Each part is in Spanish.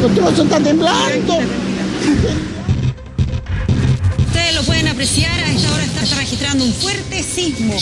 Los trozos están temblando. Ustedes lo pueden apreciar, a esta hora está registrando un fuerte sismo.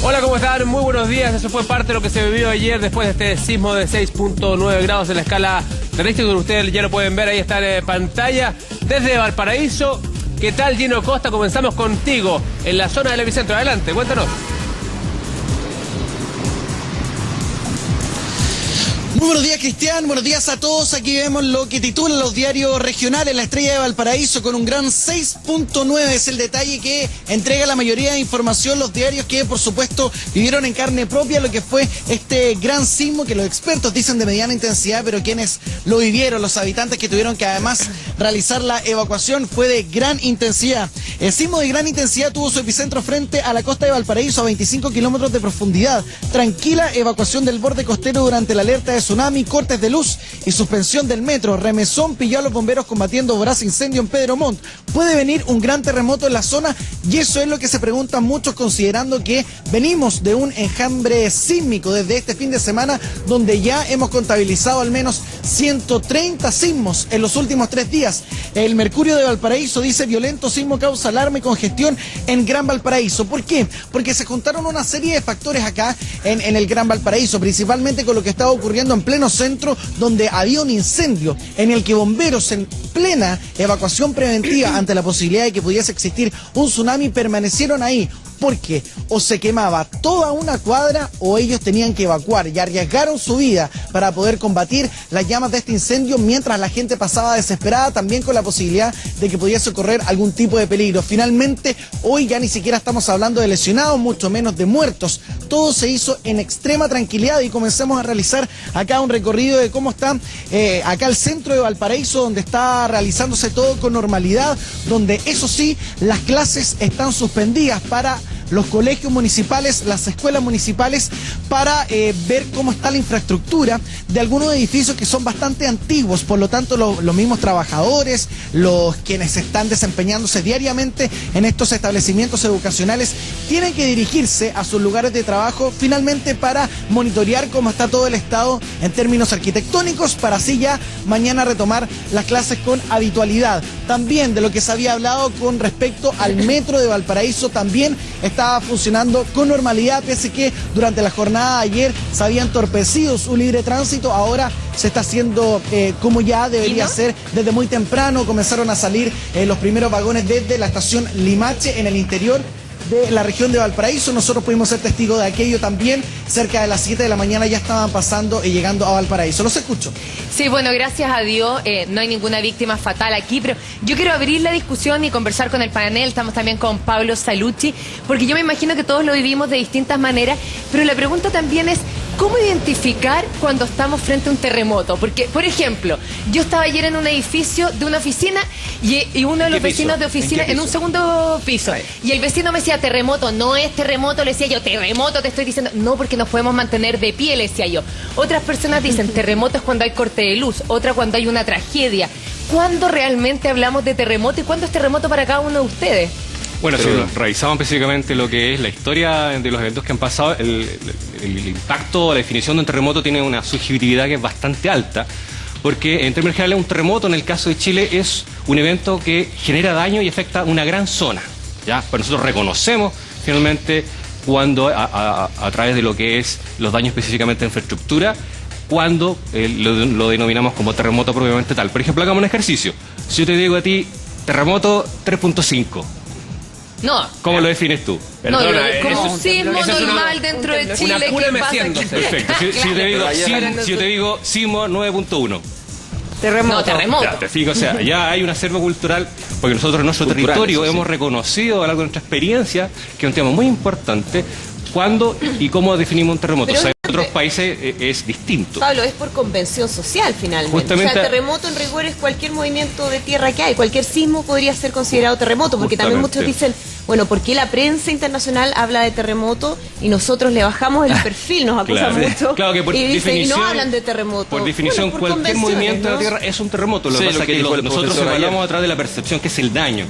Hola, ¿cómo están? Muy buenos días. Eso fue parte de lo que se vivió ayer después de este sismo de 6.9 grados en la escala de Richter. Ustedes ya lo pueden ver, ahí está en pantalla. Desde Valparaíso, ¿qué tal, Gino Costa? Comenzamos contigo en la zona del epicentro. Adelante, cuéntanos. Muy buenos días, Cristian, buenos días a todos. Aquí vemos lo que titulan los diarios regionales. La Estrella de Valparaíso con un gran 6.9 es el detalle que entrega la mayoría de información los diarios que, por supuesto, vivieron en carne propia lo que fue este gran sismo que los expertos dicen de mediana intensidad, pero quienes lo vivieron, los habitantes que tuvieron que además realizar la evacuación, fue de gran intensidad. El sismo de gran intensidad tuvo su epicentro frente a la costa de Valparaíso a 25 kilómetros de profundidad. Tranquila evacuación del borde costero durante la alerta de tsunami, cortes de luz y suspensión del metro. Remesón pilló a los bomberos combatiendo voraz incendio en Pedro Montt. ¿Puede venir un gran terremoto en la zona? Y eso es lo que se preguntan muchos, considerando que venimos de un enjambre sísmico desde este fin de semana, donde ya hemos contabilizado al menos 130 sismos en los últimos 3 días. El Mercurio de Valparaíso dice: violento sismo causa alarma y congestión en Gran Valparaíso. ¿Por qué? Porque se juntaron una serie de factores acá en el Gran Valparaíso, principalmente con lo que estaba ocurriendo en pleno centro, donde había un incendio en el que bomberos, en plena evacuación preventiva ante la posibilidad de que pudiese existir un tsunami, permanecieron ahí porque o se quemaba toda una cuadra o ellos tenían que evacuar, y arriesgaron su vida para poder combatir las llamas de este incendio mientras la gente pasaba desesperada, también con la posibilidad de que pudiese ocurrir algún tipo de peligro. Finalmente, hoy ya ni siquiera estamos hablando de lesionados, mucho menos de muertos. Todo se hizo en extrema tranquilidad y comencemos a realizar acá un recorrido de cómo está acá el centro de Valparaíso, donde está realizándose todo con normalidad, donde eso sí, las clases están suspendidas para los colegios municipales, las escuelas municipales, para ver cómo está la infraestructura de algunos edificios que son bastante antiguos. Por lo tanto, los mismos trabajadores, los quienes están desempeñándose diariamente en estos establecimientos educacionales, tienen que dirigirse a sus lugares de trabajo finalmente para monitorear cómo está todo el estado en términos arquitectónicos, para así ya mañana retomar las clases con habitualidad. También de lo que se había hablado con respecto al metro de Valparaíso, también estaba funcionando con normalidad, pese que durante la jornada de ayer se había entorpecido su libre tránsito. Ahora se está haciendo como ya debería ser. Desde muy temprano comenzaron a salir los primeros vagones desde la estación Limache en el interior de la región de Valparaíso. Nosotros pudimos ser testigos de aquello también. Cerca de las 7 de la mañana ya estaban pasando y llegando a Valparaíso. Los escucho. Sí, bueno, gracias a Dios no hay ninguna víctima fatal aquí, pero yo quiero abrir la discusión y conversar con el panel. Estamos también con Pablo Salucci, porque yo me imagino que todos lo vivimos de distintas maneras, pero la pregunta también es: ¿cómo identificar cuando estamos frente a un terremoto? Porque, por ejemplo, yo estaba ayer en un edificio de una oficina y uno de los vecinos de oficina en un segundo piso. Y el vecino me decía: terremoto, no es terremoto. Le decía yo: terremoto, te estoy diciendo. No, porque nos podemos mantener de pie, le decía yo. Otras personas dicen: terremoto es cuando hay corte de luz, otra cuando hay una tragedia. ¿Cuándo realmente hablamos de terremoto y cuándo es terremoto para cada uno de ustedes? Bueno, si revisamos específicamente lo que es la historia de los eventos que han pasado, el impacto, la definición de un terremoto tiene una subjetividad que es bastante alta, porque en términos generales un terremoto en el caso de Chile es un evento que genera daño y afecta una gran zona, ¿ya? Pero nosotros reconocemos finalmente cuando a través de lo que es los daños específicamente de infraestructura, cuando lo denominamos como terremoto propiamente tal. Por ejemplo, hagamos un ejercicio. Si yo te digo a ti terremoto 3.5, no. ¿cómo lo defines tú? No, como un sismo normal dentro de Chile. Una cura ¿Qué pasa meciéndose. Perfecto. Si yo te digo sismo 9.1. Terremoto. No, terremoto. Ya, te fijo, o sea, ya hay un acervo cultural, porque nosotros en nuestro territorio hemos reconocido a lo largo de nuestra experiencia que es un tema muy importante, cuándo y cómo definimos un terremoto. Pero otros países es distinto. Pablo, es por convención social finalmente. Justamente, o sea, el terremoto en rigor es cualquier movimiento de tierra que hay. Cualquier sismo podría ser considerado terremoto, porque también muchos dicen, bueno, ¿por qué la prensa internacional habla de terremoto y nosotros le bajamos el perfil, nos acusan mucho? Claro que por y dicen, y no definición, hablan de terremoto. Por definición, bueno, por cualquier movimiento de la ¿no? Tierra es un terremoto. Lo que pasa es que nosotros evaluamos a través de la percepción, que es el daño.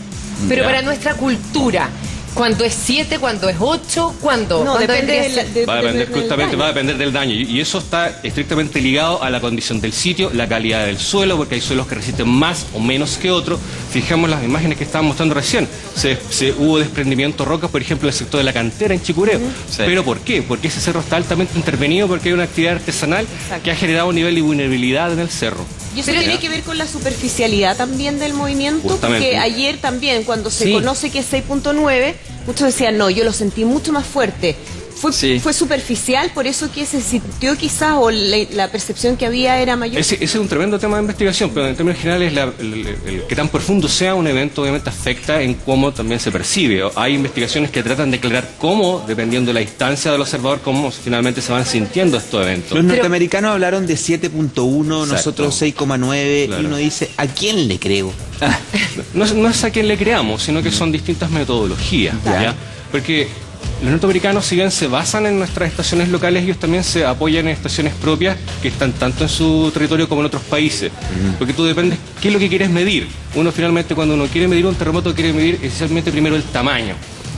Pero para nuestra cultura, ¿cuándo es 7? ¿Cuándo es 8? ¿Cuándo? No, ¿Cuándo depende vendría a ser? Va a depender, justamente del va a depender del daño. Y eso está estrictamente ligado a la condición del sitio, la calidad del suelo, porque hay suelos que resisten más o menos que otros. Fijamos las imágenes que estaban mostrando recién. Hubo desprendimiento de rocas, por ejemplo, en el sector de la cantera en Chicureo. ¿Pero por qué? Porque ese cerro está altamente intervenido, porque hay una actividad artesanal que ha generado un nivel de vulnerabilidad en el cerro. Y eso tiene que ver con la superficialidad también del movimiento, Justamente. porque ayer también, cuando se conoce que es 6.9, muchos decían, no, yo lo sentí mucho más fuerte. Fue superficial, por eso que se sintió quizás, o la percepción que había era mayor. Ese es un tremendo tema de investigación, pero en términos generales, el que tan profundo sea un evento obviamente afecta en cómo también se percibe. Hay investigaciones que tratan de aclarar cómo, dependiendo de la distancia del observador, cómo finalmente se van sintiendo estos eventos. Los norteamericanos hablaron de 7.1, nosotros 6.9, Claro. y uno dice, ¿a quién le creo? No es a quien le creamos, sino que son distintas metodologías. ¿Ya? Porque los norteamericanos, si bien se basan en nuestras estaciones locales, ellos también se apoyan en estaciones propias que están tanto en su territorio como en otros países. Porque tú dependes qué es lo que quieres medir. Uno finalmente, cuando uno quiere medir un terremoto, quiere medir esencialmente primero el tamaño.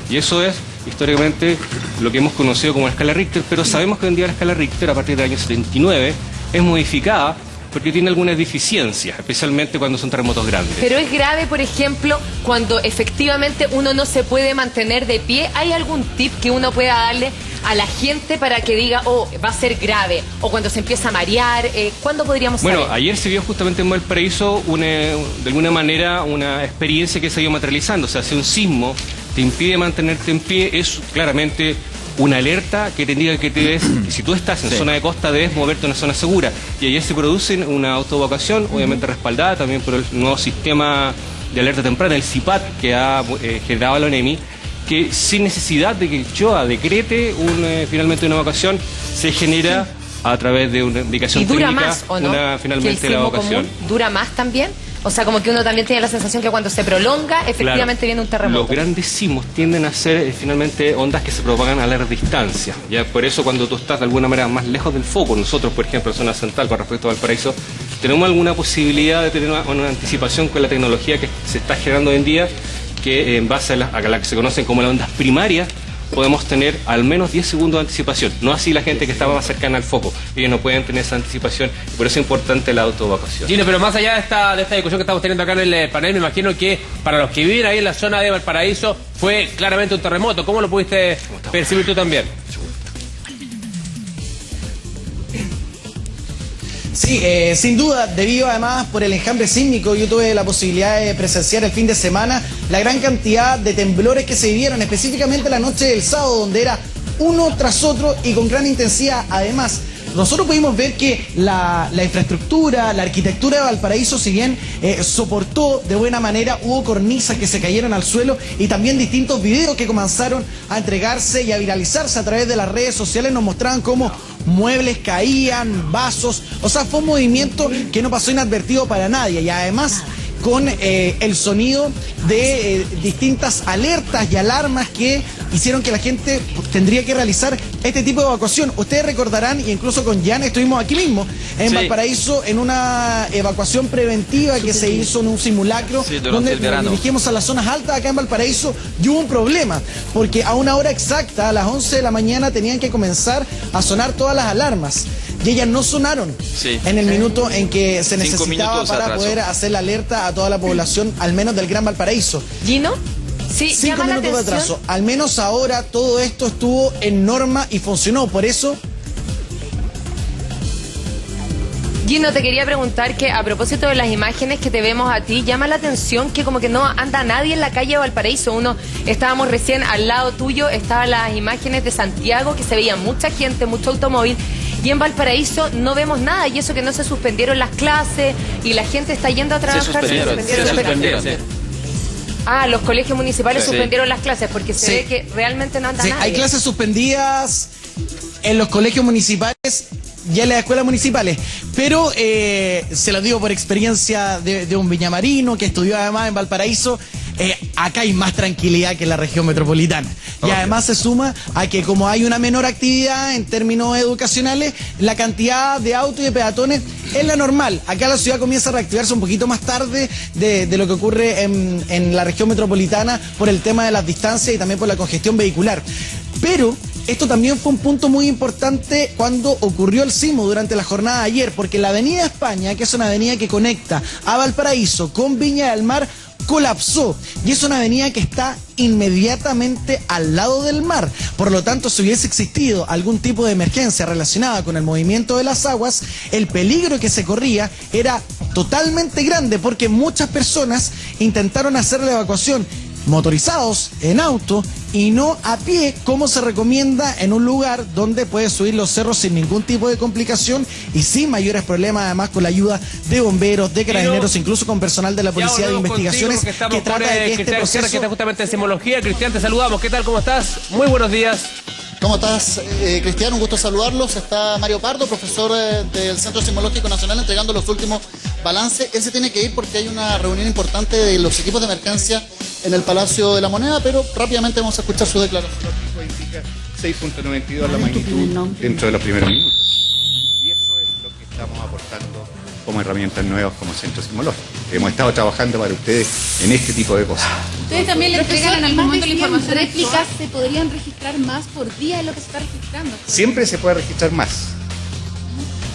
Y eso es históricamente lo que hemos conocido como la escala Richter, pero sabemos que hoy en día la escala Richter, a partir del año 79, es modificada porque tiene algunas deficiencias, especialmente cuando son terremotos grandes. Pero es grave, por ejemplo, cuando efectivamente uno no se puede mantener de pie. ¿Hay algún tip que uno pueda darle a la gente para que diga, oh, va a ser grave? O cuando se empieza a marear, ¿cuándo podríamos saber? Bueno, ayer se vio justamente en Valparaíso de alguna manera una experiencia que se ha ido materializando. O sea, si un sismo te impide mantenerte en pie, es claramente una alerta que te indica que si tú estás en zona de costa, debes moverte a una zona segura. Y ayer se produce una autoevacuación, obviamente respaldada también por el nuevo sistema de alerta temprana, el CIPAT, que ha generado la ONEMI, que sin necesidad de que el CHOA decrete finalmente una evacuación, se genera a través de una indicación ¿Y dura técnica más o no? finalmente ¿Que el la sismo evacuación. común dura más también? O sea, como que uno también tiene la sensación que cuando se prolonga, efectivamente viene un terremoto. Los grandes sismos tienden a ser finalmente ondas que se propagan a larga distancia. Ya por eso cuando tú estás de alguna manera más lejos del foco, nosotros por ejemplo en zona central con respecto a Valparaíso, tenemos alguna posibilidad de tener una anticipación con la tecnología que se está generando hoy en día, que en base a la que se conocen como las ondas primarias, podemos tener al menos 10 segundos de anticipación. No así la gente que estaba más cercana al foco. Ellos no pueden tener esa anticipación y por eso es importante la autoevacuación. Gino, pero más allá de esta discusión que estamos teniendo acá en el panel, me imagino que para los que viven ahí en la zona de Valparaíso fue claramente un terremoto. ¿Cómo lo pudiste percibir tú también? Sí, sin duda, debido además por el enjambre sísmico, yo tuve la posibilidad de presenciar el fin de semana la gran cantidad de temblores que se vivieron, específicamente la noche del sábado, donde era uno tras otro y con gran intensidad. Además, nosotros pudimos ver que la infraestructura, la arquitectura de Valparaíso, si bien soportó de buena manera, hubo cornisas que se cayeron al suelo y también distintos videos que comenzaron a entregarse y a viralizarse a través de las redes sociales, nos mostraban cómo muebles caían, vasos, o sea, fue un movimiento que no pasó inadvertido para nadie y además con el sonido de distintas alertas y alarmas que hicieron que la gente tendría que realizar este tipo de evacuación. Ustedes recordarán, y incluso con Jan estuvimos aquí mismo, en Valparaíso, en una evacuación preventiva que se hizo en un simulacro, donde nos dirigimos a las zonas altas acá en Valparaíso, y hubo un problema, porque a una hora exacta, a las 11 de la mañana, tenían que comenzar a sonar todas las alarmas. Y ellas no sonaron en el minuto en que se necesitaba para poder hacer la alerta a toda la población, al menos del Gran Valparaíso. ¿Gino? Sí, 5 minutos de atraso. Al menos ahora todo esto estuvo en norma y funcionó. Por eso... Gino, te quería preguntar que a propósito de las imágenes que te vemos a ti, llama la atención que como que no anda nadie en la calle de Valparaíso. Estábamos recién al lado tuyo, estaban las imágenes de Santiago, que se veía mucha gente, mucho automóvil. Y en Valparaíso no vemos nada, y eso que no se suspendieron las clases y la gente está yendo a trabajar. Se suspendieron. Ah, los colegios municipales suspendieron las clases porque se ve que realmente no anda nadie. Hay clases suspendidas en los colegios municipales y en las escuelas municipales. Pero se lo digo por experiencia de un viñamarino que estudió además en Valparaíso. Acá hay más tranquilidad que en la región metropolitana. Y además se suma a que como hay una menor actividad en términos educacionales, la cantidad de autos y de peatones es la normal. Acá la ciudad comienza a reactivarse un poquito más tarde de lo que ocurre en la región metropolitana por el tema de las distancias y también por la congestión vehicular. Pero esto también fue un punto muy importante cuando ocurrió el sismo durante la jornada de ayer, porque la Avenida España, que es una avenida que conecta a Valparaíso con Viña del Mar, colapsó, y es una avenida que está inmediatamente al lado del mar. Por lo tanto, si hubiese existido algún tipo de emergencia relacionada con el movimiento de las aguas, el peligro que se corría era totalmente grande, porque muchas personas intentaron hacer la evacuación motorizados, en auto y no a pie, como se recomienda en un lugar donde puedes subir los cerros sin ningún tipo de complicación y sin mayores problemas, además con la ayuda de bomberos, de carabineros, incluso con personal de la Policía de Investigaciones, que trata de que este proceso... que está justamente en sismología. Cristian, te saludamos. ¿Qué tal? ¿Cómo estás? Muy buenos días. ¿Cómo estás, Cristian? Un gusto saludarlos. Está Mario Pardo, profesor del Centro Sismológico Nacional, entregando los últimos balances. Él se tiene que ir porque hay una reunión importante de los equipos de emergencia en el Palacio de la Moneda, pero rápidamente vamos a escuchar su declaración. Indica 6.92 la magnitud dentro de los primeros minutos. Y eso es lo que estamos aportando como herramientas nuevas como Centro Sismológico. Hemos estado trabajando para ustedes en este tipo de cosas. ¿Ustedes también le entregan en algún momento la información? ¿Réplicas se podrían registrar más por día de lo que se está registrando? Siempre se puede registrar más.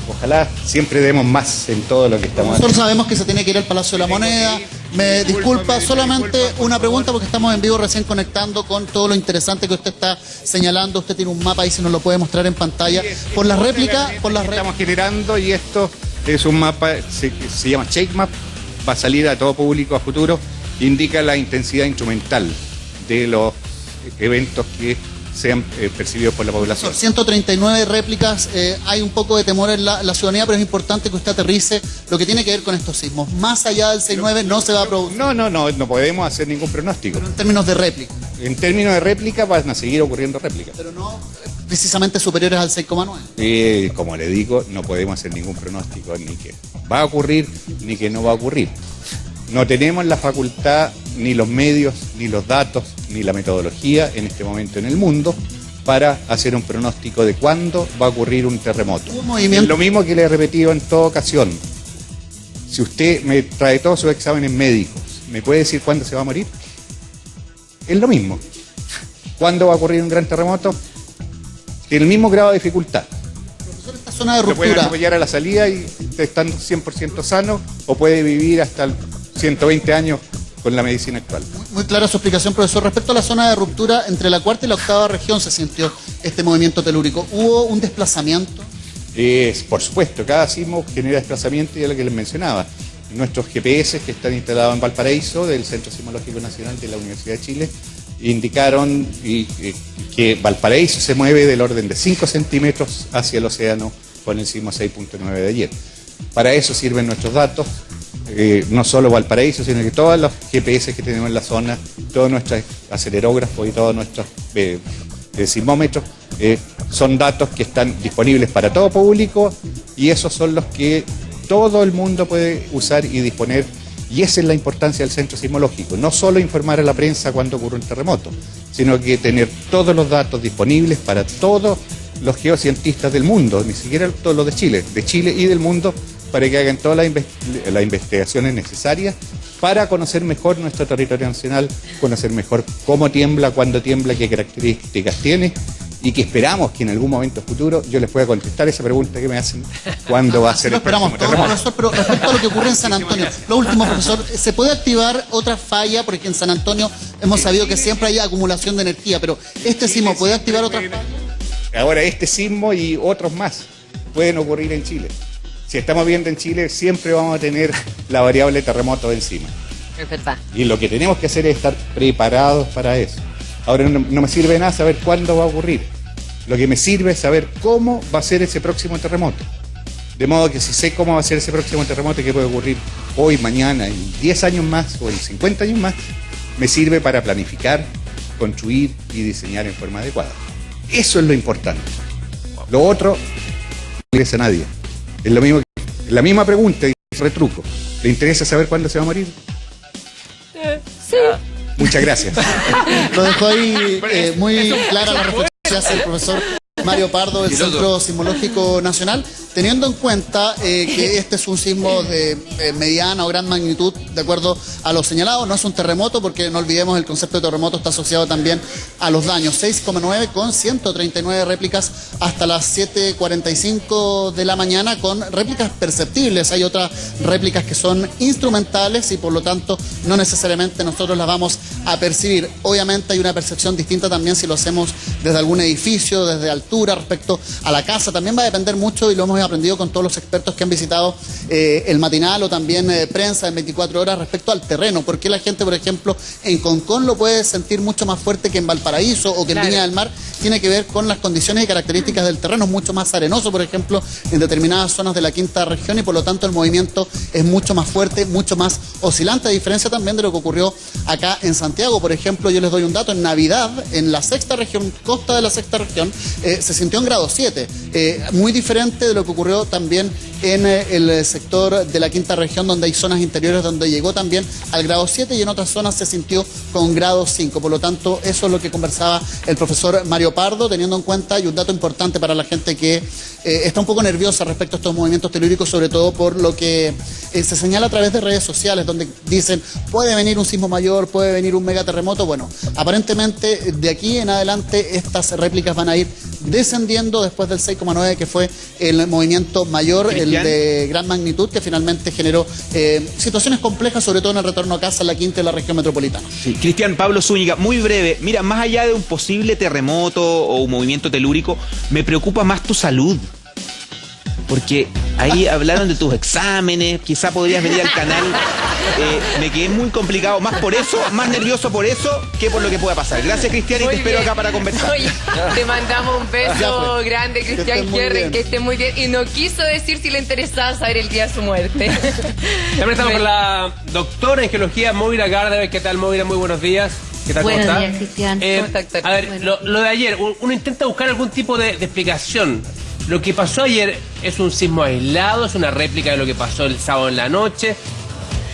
Ojalá siempre demos más en todo lo que estamos haciendo. Nosotros sabemos que se tiene que ir al Palacio de la Moneda. Me disculpa, solamente una pregunta porque estamos en vivo recién conectando con todo lo interesante que usted está señalando. Usted tiene un mapa ahí, si nos lo puede mostrar en pantalla. Por las réplicas, estamos generando, y esto es un mapa, se llama Shake Map, va a salir a todo público a futuro, indica la intensidad instrumental de los eventos que sean percibidos por la población. 139 réplicas, hay un poco de temor en la ciudadanía, pero es importante que usted aterrice lo que tiene que ver con estos sismos. Más allá del 6.9 no se va a producir. No podemos hacer ningún pronóstico. Pero en términos de réplica. En términos de réplica van a seguir ocurriendo réplicas. Pero no precisamente superiores al 6.9. Como le digo, no podemos hacer ningún pronóstico, ni que va a ocurrir, ni que no va a ocurrir. No tenemos la facultad, ni los medios, ni los datos, ni la metodología en este momento en el mundo para hacer un pronóstico de cuándo va a ocurrir un terremoto. Es lo mismo que le he repetido en toda ocasión. Si usted me trae todos sus exámenes médicos, ¿me puede decir cuándo se va a morir? Es lo mismo. ¿Cuándo va a ocurrir un gran terremoto? Tiene el mismo grado de dificultad. Esta zona de ruptura. Lo pueden atropellar a la salida y estando 100% sano, o puede vivir hasta 120 años con la medicina actual. Muy clara su explicación, profesor. Respecto a la zona de ruptura, entre la cuarta y la octava región se sintió este movimiento telúrico. ¿Hubo un desplazamiento? Por supuesto, cada sismo genera desplazamiento, y es lo que les mencionaba. Nuestros GPS que están instalados en Valparaíso, del Centro Sismológico Nacional de la Universidad de Chile, indicaron que Valparaíso se mueve del orden de 5 centímetros hacia el océano con el sismo 6.9 de ayer. Para eso sirven nuestros datos, no solo Valparaíso, sino que todos los GPS que tenemos en la zona, todos nuestros acelerógrafos y todos nuestros sismómetros, son datos que están disponibles para todo público, y esos son los que todo el mundo puede usar y disponer. Y esa es la importancia del Centro Sismológico, no solo informar a la prensa cuando ocurre un terremoto, sino que tener todos los datos disponibles para todos los geocientistas del mundo, ni siquiera todos los de Chile y del mundo, para que hagan todas las investigaciones necesarias para conocer mejor nuestro territorio nacional, conocer mejor cómo tiembla, cuándo tiembla, qué características tiene, y que esperamos que en algún momento futuro yo les pueda contestar esa pregunta que me hacen, ¿cuándo va a ser el próximo terremoto? Profesor, pero respecto a lo que ocurre en San Antonio, lo último, profesor, ¿se puede activar otra falla? Porque en San Antonio hemos sabido que siempre hay acumulación de energía, pero ¿este sismo puede activar otra falla? Ahora, este sismo y otros más pueden ocurrir en Chile. Si estamos viendo en Chile, siempre vamos a tener la variable terremoto encima. Es verdad. Y lo que tenemos que hacer es estar preparados para eso. Ahora, no me sirve nada saber cuándo va a ocurrir. Lo que me sirve es saber cómo va a ser ese próximo terremoto. De modo que si sé cómo va a ser ese próximo terremoto, que puede ocurrir hoy, mañana, en 10 años más o en 50 años más, me sirve para planificar, construir y diseñar en forma adecuada. Eso es lo importante. Lo otro, no le interesa a nadie. Es lo mismo, la misma pregunta y retruco. ¿Le interesa saber cuándo se va a morir? Sí. Muchas gracias. Lo dejó ahí muy clara la reflexión que hace el profesor Mario Pardo del Centro Sismológico Nacional, teniendo en cuenta que este es un sismo de mediana o gran magnitud, de acuerdo a lo señalado. No es un terremoto, porque no olvidemos, el concepto de terremoto está asociado también a los daños. 6,9 con 139 réplicas hasta las 7:45 de la mañana, con réplicas perceptibles. Hay otras réplicas que son instrumentales y por lo tanto no necesariamente nosotros las vamos a percibir. Obviamente hay una percepción distinta también si lo hacemos desde algún edificio, desde altura, respecto a la casa. También va a depender mucho, y lo hemos aprendido con todos los expertos que han visitado el matinal o también prensa en 24 horas, respecto al terreno. Porque la gente, por ejemplo, en Concón lo puede sentir mucho más fuerte que en Valparaíso o que en Viña del Mar. Tiene que ver con las condiciones y características del terreno. Es mucho más arenoso, por ejemplo, en determinadas zonas de la quinta región, y por lo tanto el movimiento es mucho más fuerte, mucho más oscilante, a diferencia también de lo que ocurrió acá en Santiago. Por ejemplo, yo les doy un dato: en Navidad, en la sexta región, costa de la sexta región, se sintió en grado 7, muy diferente de lo que ocurrió también en el sector de la quinta región, donde hay zonas interiores donde llegó también al grado 7 y en otras zonas se sintió con grado 5. Por lo tanto, eso es lo que conversaba el profesor Mario Pardo, teniendo en cuenta, y un dato importante para la gente que está un poco nerviosa respecto a estos movimientos telúricos, sobre todo por lo que se señala a través de redes sociales, donde dicen puede venir un sismo mayor, puede venir un megaterremoto. Bueno, aparentemente de aquí en adelante estas réplicas van a ir descendiendo después del 6,9, que fue el movimiento mayor, el de gran magnitud, que finalmente generó situaciones complejas, sobre todo en el retorno a casa en la quinta y la región metropolitana. Sí. Cristian, Pablo Zúñiga, muy breve. Mira, más allá de un posible terremoto o un movimiento telúrico, me preocupa más tu salud. Porque ahí hablaron de tus exámenes, quizá podrías venir al canal. Me quedé muy complicado, más por eso, más nervioso por eso, que por lo que pueda pasar. Gracias, Cristian, y te espero acá para conversar. Oye, te mandamos un beso grande, Cristian Herren, que esté muy bien. Y no quiso decir si le interesaba saber el día de su muerte. También estamos con la doctora en geología, Moira Gardner. ¿Qué tal, Moira? Muy buenos días. ¿Qué tal? Buenos ¿Cómo está? días, Cristian. ¿Cómo está, doctor? A ver, Bueno. lo de ayer, uno intenta buscar algún tipo de explicación. Lo que pasó ayer es un sismo aislado, es una réplica de lo que pasó el sábado en la noche.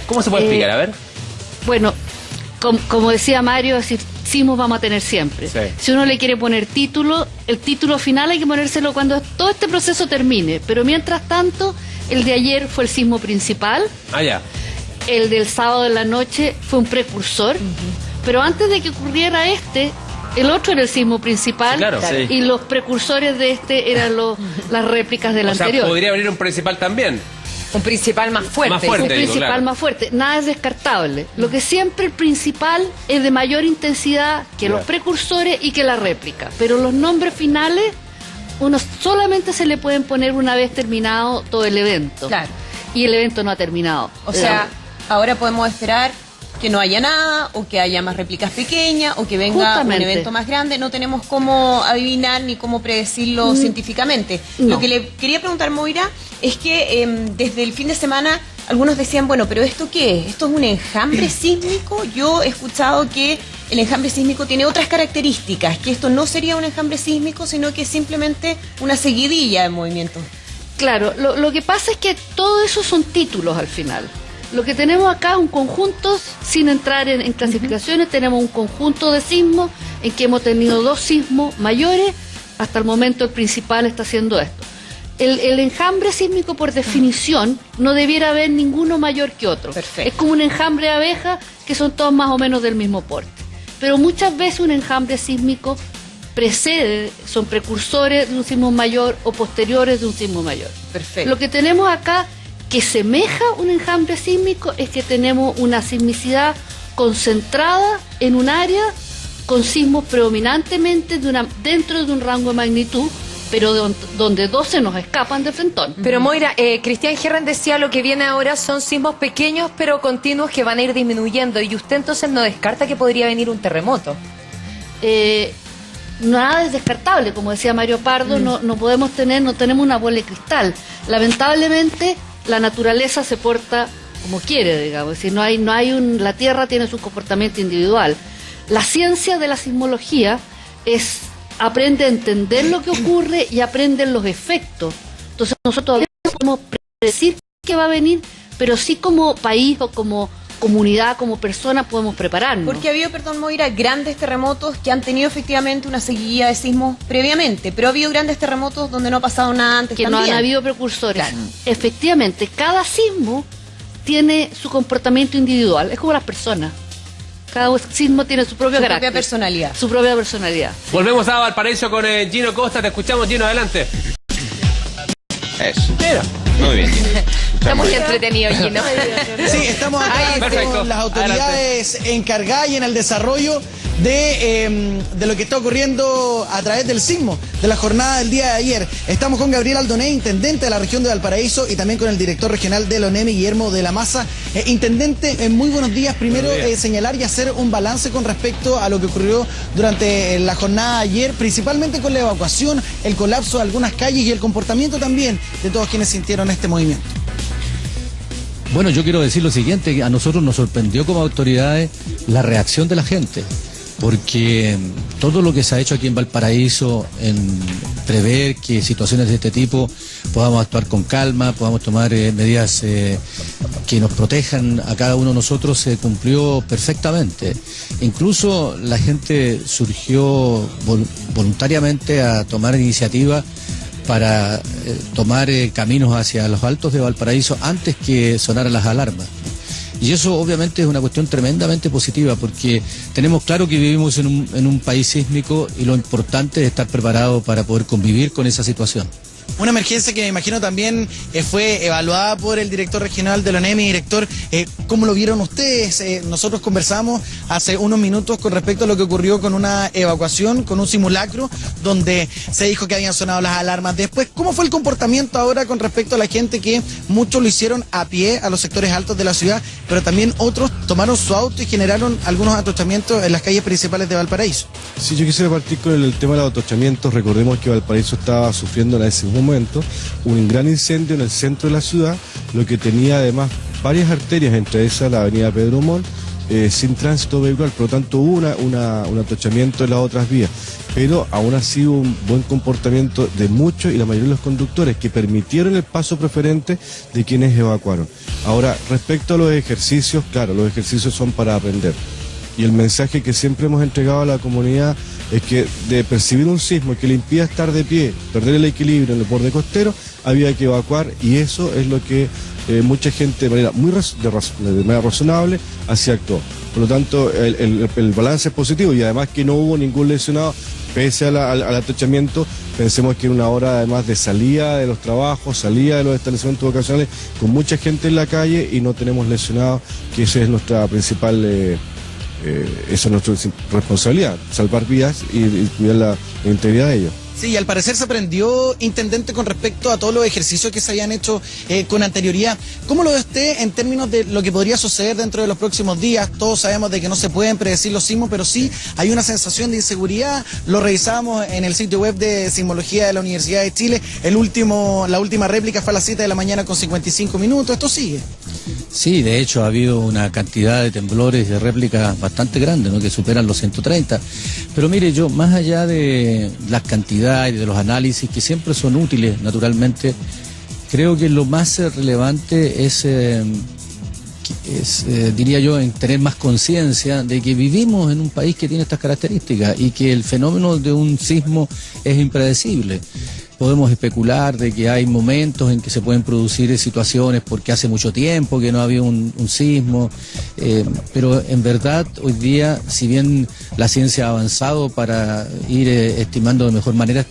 ¿Cómo se puede explicar? A ver. Bueno, como decía Mario, es decir, sismos vamos a tener siempre. Sí. Si uno le quiere poner título, el título final hay que ponérselo cuando todo este proceso termine. Pero mientras tanto, el de ayer fue el sismo principal. Ah, ya. El del sábado en la noche fue un precursor. Pero antes de que ocurriera el otro era el sismo principal, Sí, claro. Sí. y los precursores de eran las réplicas del anterior. O sea, podría venir un principal también. Un principal más fuerte. Más fuerte. Un digo, principal claro. más fuerte, nada es descartable. Lo que siempre el principal es de mayor intensidad que los precursores y que la réplica. Pero los nombres finales, uno solamente se le pueden poner una vez terminado todo el evento. Claro. Y el evento no ha terminado. O sea, ahora podemos esperar que no haya nada, o que haya más réplicas pequeñas, o que venga Justamente. un evento más grande. No tenemos cómo adivinar ni cómo predecirlo científicamente. No. Lo que le quería preguntar, Moira, es que desde el fin de semana algunos decían, bueno, pero ¿esto qué es? ¿Esto es un enjambre sísmico? Yo he escuchado que el enjambre sísmico tiene otras características, que esto no sería un enjambre sísmico, sino que es simplemente una seguidilla de movimientos. Claro, lo que pasa es que todo eso son títulos al final. Lo que tenemos acá es un conjunto, sin entrar en clasificaciones, tenemos un conjunto de sismos en que hemos tenido 2 sismos mayores. Hasta el momento el principal está haciendo esto. El enjambre sísmico, por definición, no debiera haber ninguno mayor que otro. Perfecto. Es como un enjambre de abejas que son todos más o menos del mismo porte. Pero muchas veces un enjambre sísmico son precursores de un sismo mayor o posteriores de un sismo mayor. Perfecto. Lo que tenemos acá, que semeja un enjambre sísmico, es que tenemos una sismicidad concentrada en un área con sismos predominantemente dentro de un rango de magnitud, pero donde 12 nos escapan de frentón. Pero Moira, Cristian Herren decía lo que viene ahora son sismos pequeños pero continuos que van a ir disminuyendo, y usted entonces no descarta que podría venir un terremoto. Nada es descartable, como decía Mario Pardo, no tenemos una bola de cristal. Lamentablemente la naturaleza se porta como quiere, digamos, es decir, la Tierra tiene su comportamiento individual. La ciencia de la sismología es aprende a entender lo que ocurre y aprenden los efectos. Entonces nosotros todavía no podemos predecir qué va a venir, pero sí como país o como comunidad, como persona, podemos prepararnos. Porque ha habido, perdón, Moira, grandes terremotos que han tenido efectivamente una seguidilla de sismos previamente, pero ha habido grandes terremotos donde no ha pasado nada antes que también. No han habido precursores. Claro. Efectivamente, cada sismo tiene su comportamiento individual, es como las personas. Cada sismo tiene su propio carácter. Propia personalidad. Su propia personalidad. Sí. Volvemos a Valparaíso con Gino Costa. Te escuchamos, Gino, adelante. Eso. Mira. Muy bien. Está muy entretenido, Gino. Sí, estamos acá perfecto. con las autoridades encargadas y en el desarrollo de lo que está ocurriendo a través del sismo de la jornada del día de ayer. Estamos con Gabriel Aldoné, intendente de la región de Valparaíso, y también con el director regional del ONEMI, Guillermo de la Maza. Intendente, muy buenos días. Primero, señalar y hacer un balance con respecto a lo que ocurrió durante la jornada de ayer, principalmente con la evacuación, el colapso de algunas calles y el comportamiento también de todos quienes sintieron este movimiento. Bueno, yo quiero decir lo siguiente, a nosotros nos sorprendió como autoridades la reacción de la gente, porque todo lo que se ha hecho aquí en Valparaíso en prever que situaciones de este tipo podamos actuar con calma, podamos tomar medidas que nos protejan a cada uno de nosotros, se cumplió perfectamente. Incluso la gente surgió voluntariamente a tomar iniciativa para tomar caminos hacia los altos de Valparaíso antes que sonaran las alarmas. Y eso obviamente es una cuestión tremendamente positiva, porque tenemos claro que vivimos en un país sísmico y lo importante es estar preparado para poder convivir con esa situación. Una emergencia que me imagino también fue evaluada por el director regional de la ONEMI. Director, ¿cómo lo vieron ustedes? Nosotros conversamos hace unos minutos con respecto a lo que ocurrió con una evacuación, con un simulacro, donde se dijo que habían sonado las alarmas. Después, ¿cómo fue el comportamiento ahora con respecto a la gente que muchos lo hicieron a pie a los sectores altos de la ciudad, pero también otros tomaron su auto y generaron algunos atochamientos en las calles principales de Valparaíso? Sí, yo quisiera partir con el tema de los atochamientos. Recordemos que Valparaíso estaba sufriendo en ese momento un gran incendio en el centro de la ciudad, lo que tenía además varias arterias, entre esas la avenida Pedro Montt, sin tránsito vehicular, por lo tanto hubo un atochamiento en las otras vías, pero aún así hubo un buen comportamiento de muchos y la mayoría de los conductores que permitieron el paso preferente de quienes evacuaron. Ahora, respecto a los ejercicios, claro, los ejercicios son para aprender. Y el mensaje que siempre hemos entregado a la comunidad es que de percibir un sismo que le impida estar de pie, perder el equilibrio en el borde costero, había que evacuar, y eso es lo que mucha gente de manera razonable así actuó. Por lo tanto, el balance es positivo, y además que no hubo ningún lesionado pese al atochamiento. Pensemos que era una hora además de salida de los trabajos, salida de los establecimientos vocacionales, con mucha gente en la calle, y no tenemos lesionados, que esa es nuestra principal esa es nuestra responsabilidad, salvar vidas y cuidar la integridad de ellos. Sí, y al parecer se aprendió, intendente, con respecto a todos los ejercicios que se habían hecho con anterioridad. ¿Cómo lo ve usted en términos de lo que podría suceder dentro de los próximos días? Todos sabemos de que no se pueden predecir los sismos, pero sí hay una sensación de inseguridad. Lo revisamos en el sitio web de Sismología de la Universidad de Chile. La última réplica fue a las 7 de la mañana con 55 minutos. ¿Esto sigue? Sí, de hecho ha habido una cantidad de temblores de réplicas bastante grandes, ¿no?, que superan los 130. Pero mire, yo, más allá de las cantidades y de los análisis, que siempre son útiles, naturalmente, creo que lo más relevante es, diría yo, en tener más conciencia de que vivimos en un país que tiene estas características y que el fenómeno de un sismo es impredecible. Podemos especular de que hay momentos en que se pueden producir situaciones porque hace mucho tiempo que no había un sismo, pero en verdad hoy día, si bien la ciencia ha avanzado para ir estimando de mejor manera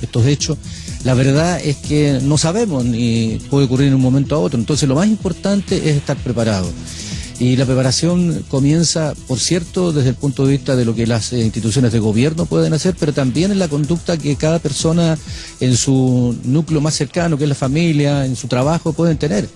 estos hechos, la verdad es que no sabemos y puede ocurrir en un momento a otro. Entonces lo más importante es estar preparado. Y la preparación comienza, por cierto, desde el punto de vista de lo que las instituciones de gobierno pueden hacer, pero también en la conducta que cada persona en su núcleo más cercano, que es la familia, en su trabajo, pueden tener.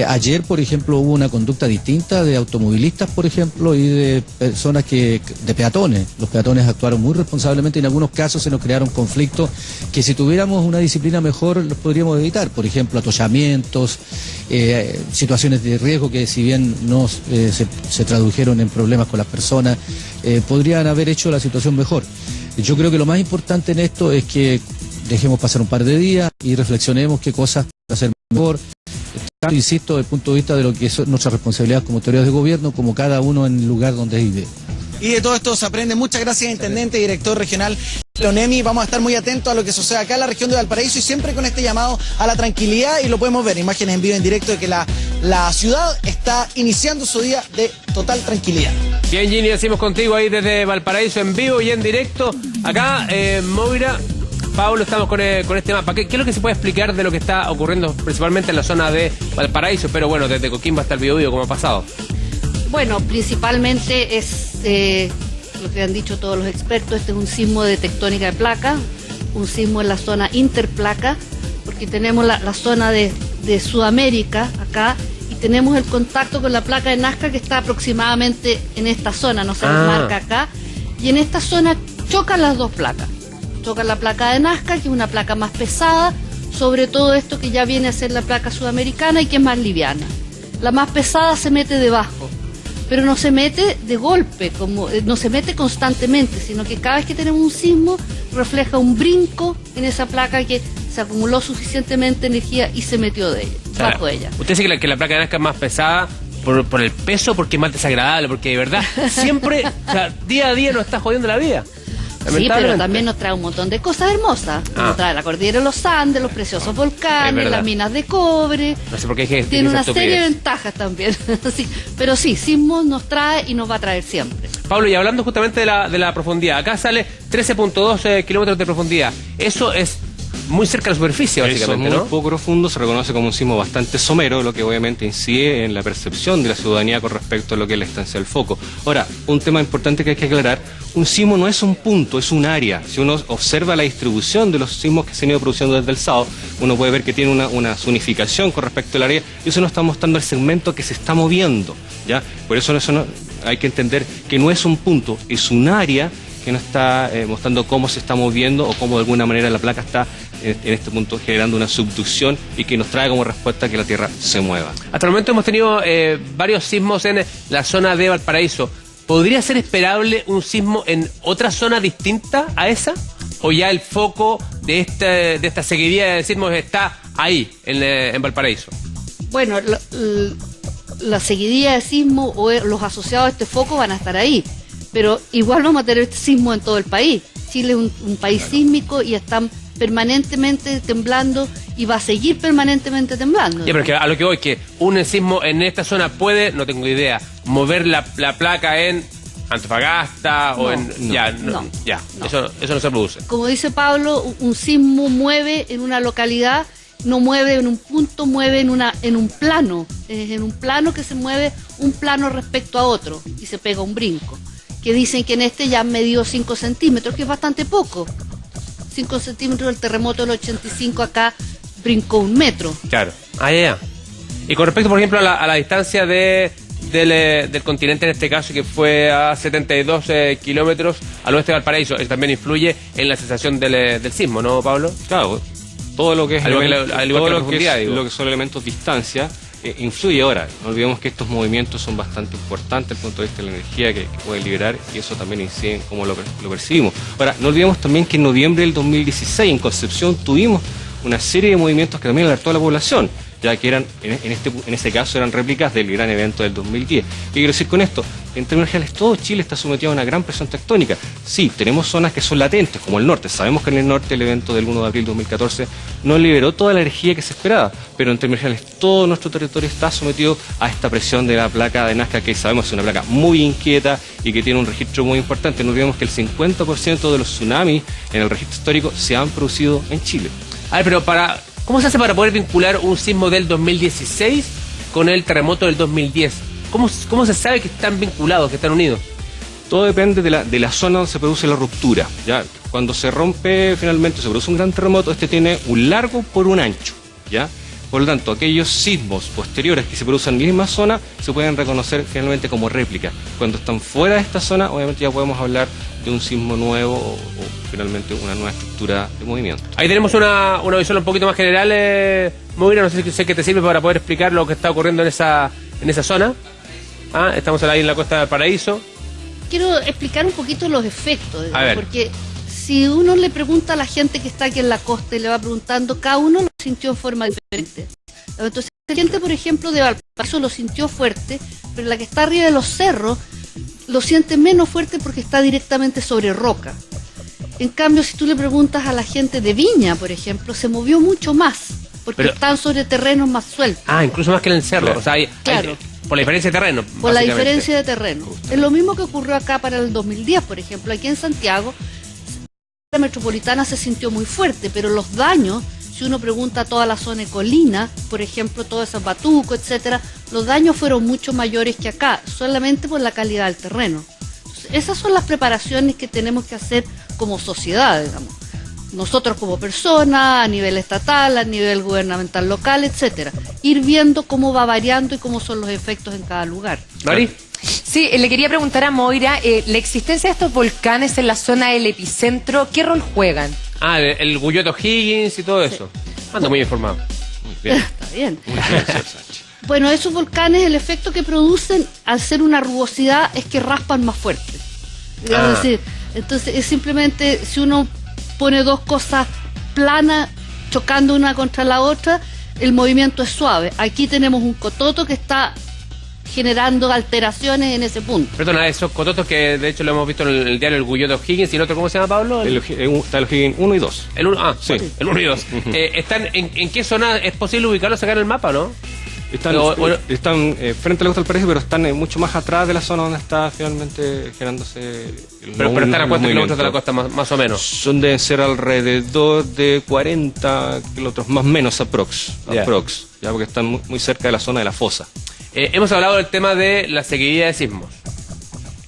Ayer, por ejemplo, hubo una conducta distinta de automovilistas, por ejemplo, y de personas de peatones. Los peatones actuaron muy responsablemente y en algunos casos se nos crearon conflictos que, si tuviéramos una disciplina mejor, los podríamos evitar. Por ejemplo, atollamientos, situaciones de riesgo que, si bien no se tradujeron en problemas con las personas, podrían haber hecho la situación mejor. Yo creo que lo más importante en esto es que dejemos pasar un par de días y reflexionemos qué cosas hacer mejor. Tanto, insisto, desde el punto de vista de lo que es nuestra responsabilidad como autoridades de gobierno, como cada uno en el lugar donde vive. Y de todo esto se aprende. Muchas gracias, intendente y director regional Lonemi. Vamos a estar muy atentos a lo que sucede acá en la región de Valparaíso y siempre con este llamado a la tranquilidad, y lo podemos ver, imágenes en vivo, en directo, de que la ciudad está iniciando su día de total tranquilidad. Bien, Ginny, decimos contigo ahí desde Valparaíso en vivo y en directo. Acá, Moira, Pablo, estamos con este mapa. ¿Qué es lo que se puede explicar de lo que está ocurriendo principalmente en la zona de Valparaíso? Pero bueno, desde Coquimbo hasta el Biobío, ¿cómo ha pasado? Bueno, principalmente es lo que han dicho todos los expertos. Este es un sismo de tectónica de placa, un sismo en la zona interplaca, porque tenemos la zona de Sudamérica acá, y tenemos el contacto con la placa de Nazca, que está aproximadamente en esta zona, no se nos marca acá, y en esta zona chocan las dos placas. Chocan la placa de Nazca, que es una placa más pesada, sobre todo esto que ya viene a ser la placa sudamericana y que es más liviana. La más pesada se mete debajo, pero no se mete de golpe, no se mete constantemente, sino que cada vez que tenemos un sismo refleja un brinco en esa placa que se acumuló suficientemente energía y se metió bajo ella. Usted dice que la placa de Nazca es más pesada por el peso, porque es más desagradable, porque de verdad siempre, o sea, día a día nos está jodiendo la vida. Sí, pero también nos trae un montón de cosas hermosas. Nos trae la cordillera de los Andes, los preciosos volcanes, las minas de cobre. No sé por qué dije. Tiene una serie de ventajas también. Sí, pero sí, sismos nos trae y nos va a traer siempre. Pablo, y hablando justamente de la profundidad, acá sale 13.2 kilómetros de profundidad. Eso es muy cerca de la superficie, básicamente, eso es ¿no? muy poco profundo, se reconoce como un sismo bastante somero, lo que obviamente incide en la percepción de la ciudadanía con respecto a lo que es la estancia del foco. Ahora, un tema importante que hay que aclarar: un sismo no es un punto, es un área. Si uno observa la distribución de los sismos que se han ido produciendo desde el sábado, uno puede ver que tiene una zonificación con respecto al área, y eso nos está mostrando el segmento que se está moviendo, ¿ya? Por eso hay que entender que no es un punto, es un área que nos está mostrando cómo se está moviendo, o cómo de alguna manera la placa está en este punto generando una subducción, y que nos trae como respuesta que la Tierra se mueva. Hasta el momento hemos tenido varios sismos en la zona de Valparaíso. ¿Podría ser esperable un sismo en otra zona distinta a esa? ¿O ya el foco de esta seguidilla de sismos está ahí, en Valparaíso? Bueno, la seguidilla de sismos o los asociados a este foco van a estar ahí, pero igual vamos a tener este sismo en todo el país. Chile es un país sísmico y están permanentemente temblando, y va a seguir permanentemente temblando. Sí, pero que a lo que voy, que un sismo en esta zona puede, no tengo idea, mover la placa en Antofagasta o en... No. Eso no se produce. Como dice Pablo, un sismo mueve en una localidad, no mueve en un punto, mueve en un plano. Es en un plano que se mueve un plano respecto a otro y se pega un brinco. Que dicen que en este ya han medido 5 centímetros, que es bastante poco. 5 centímetros del terremoto del 85, acá brincó 1 metro. Claro. Ya. Y con respecto, por ejemplo, a la distancia del continente, en este caso, que fue a 72 kilómetros al oeste de Valparaíso, eso también influye en la sensación del sismo, ¿no, Pablo? Claro, todo lo que es lo que son elementos distancia influye. Ahora, no olvidemos que estos movimientos son bastante importantes desde el punto de vista de la energía que pueden liberar, y eso también incide en cómo lo percibimos. Ahora, no olvidemos también que en noviembre del 2016 en Concepción tuvimos una serie de movimientos que también alertó a la población, ya que eran, en este caso, eran réplicas del gran evento del 2010. ¿Qué quiero decir con esto? En términos generales, todo Chile está sometido a una gran presión tectónica. Sí, tenemos zonas que son latentes, como el norte. Sabemos que en el norte el evento del 1 de abril de 2014 no liberó toda la energía que se esperaba, pero en términos generales todo nuestro territorio está sometido a esta presión de la placa de Nazca, que sabemos es una placa muy inquieta y que tiene un registro muy importante. No olvidemos que el 50% de los tsunamis en el registro histórico se han producido en Chile. A ver, pero ¿cómo se hace para poder vincular un sismo del 2016 con el terremoto del 2010? ¿Cómo se sabe que están vinculados, que están unidos? Todo depende de la zona donde se produce la ruptura. ¿Ya? Cuando se rompe finalmente, se produce un gran terremoto, este tiene un largo por un ancho, ¿ya? Por lo tanto, aquellos sismos posteriores que se producen en la misma zona se pueden reconocer finalmente como réplica. Cuando están fuera de esta zona, obviamente ya podemos hablar de un sismo nuevo o finalmente una nueva estructura de movimiento. Ahí tenemos una visión un poquito más general, Moira, no sé si que te sirve para poder explicar lo que está ocurriendo en esa zona. Estamos ahí en la costa del Paraíso. quiero explicar un poquito los efectos, A ver. porque si uno le pregunta a la gente que está aquí en la costa y le va preguntando, cada uno lo sintió en forma diferente. Entonces, la gente, por ejemplo, de Valparaíso lo sintió fuerte, pero la que está arriba de los cerros lo siente menos fuerte porque está directamente sobre roca. En cambio, si tú le preguntas a la gente de Viña, por ejemplo, se movió mucho más, porque están sobre terrenos más sueltos. Ah, incluso más que en el cerro. O sea, Claro. por la diferencia de terreno. Por la básicamente. diferencia de terreno. Es lo mismo que ocurrió acá para el 2010, por ejemplo. Aquí en Santiago, la metropolitana se sintió muy fuerte, pero los daños, si uno pregunta a toda la zona de colina, por ejemplo, todo ese Batuco, etcétera, los daños fueron mucho mayores que acá, solamente por la calidad del terreno. Entonces, esas son las preparaciones que tenemos que hacer como sociedad, digamos. Nosotros como personas, a nivel estatal, a nivel gubernamental local, etcétera. Ir viendo cómo va variando y cómo son los efectos en cada lugar. ¿Mari? Sí, le quería preguntar a Moira, la existencia de estos volcanes en la zona del epicentro, ¿qué rol juegan? Ah, el Guyot O'Higgins y todo eso. Ando muy informado. Está bien. Bueno, esos volcanes, el efecto que producen al ser una rugosidad es que raspan más fuerte. Ah. Es decir, entonces es simplemente, si uno pone dos cosas planas chocando una contra la otra, el movimiento es suave. Aquí tenemos un cototo que está generando alteraciones en ese punto. Perdona, esos cototos que de hecho lo hemos visto en el diario El Guyot O'Higgins y el otro, ¿cómo se llama, Pablo? Está el O'Higgins 1 y 2. El 1, ah, Sí. bueno, el 1 y 2. ¿Están en qué zona es posible ubicarlos acá en el mapa, no? Están frente a la costa del Paraíso, pero están mucho más atrás de la zona donde está finalmente generándose Pero están a cuántos kilómetros de la costa más o menos. Son de ser alrededor de 40 kilómetros, más o menos aprox, ya porque están muy cerca de la zona de la fosa. Hemos hablado del tema de la seguidilla de sismos.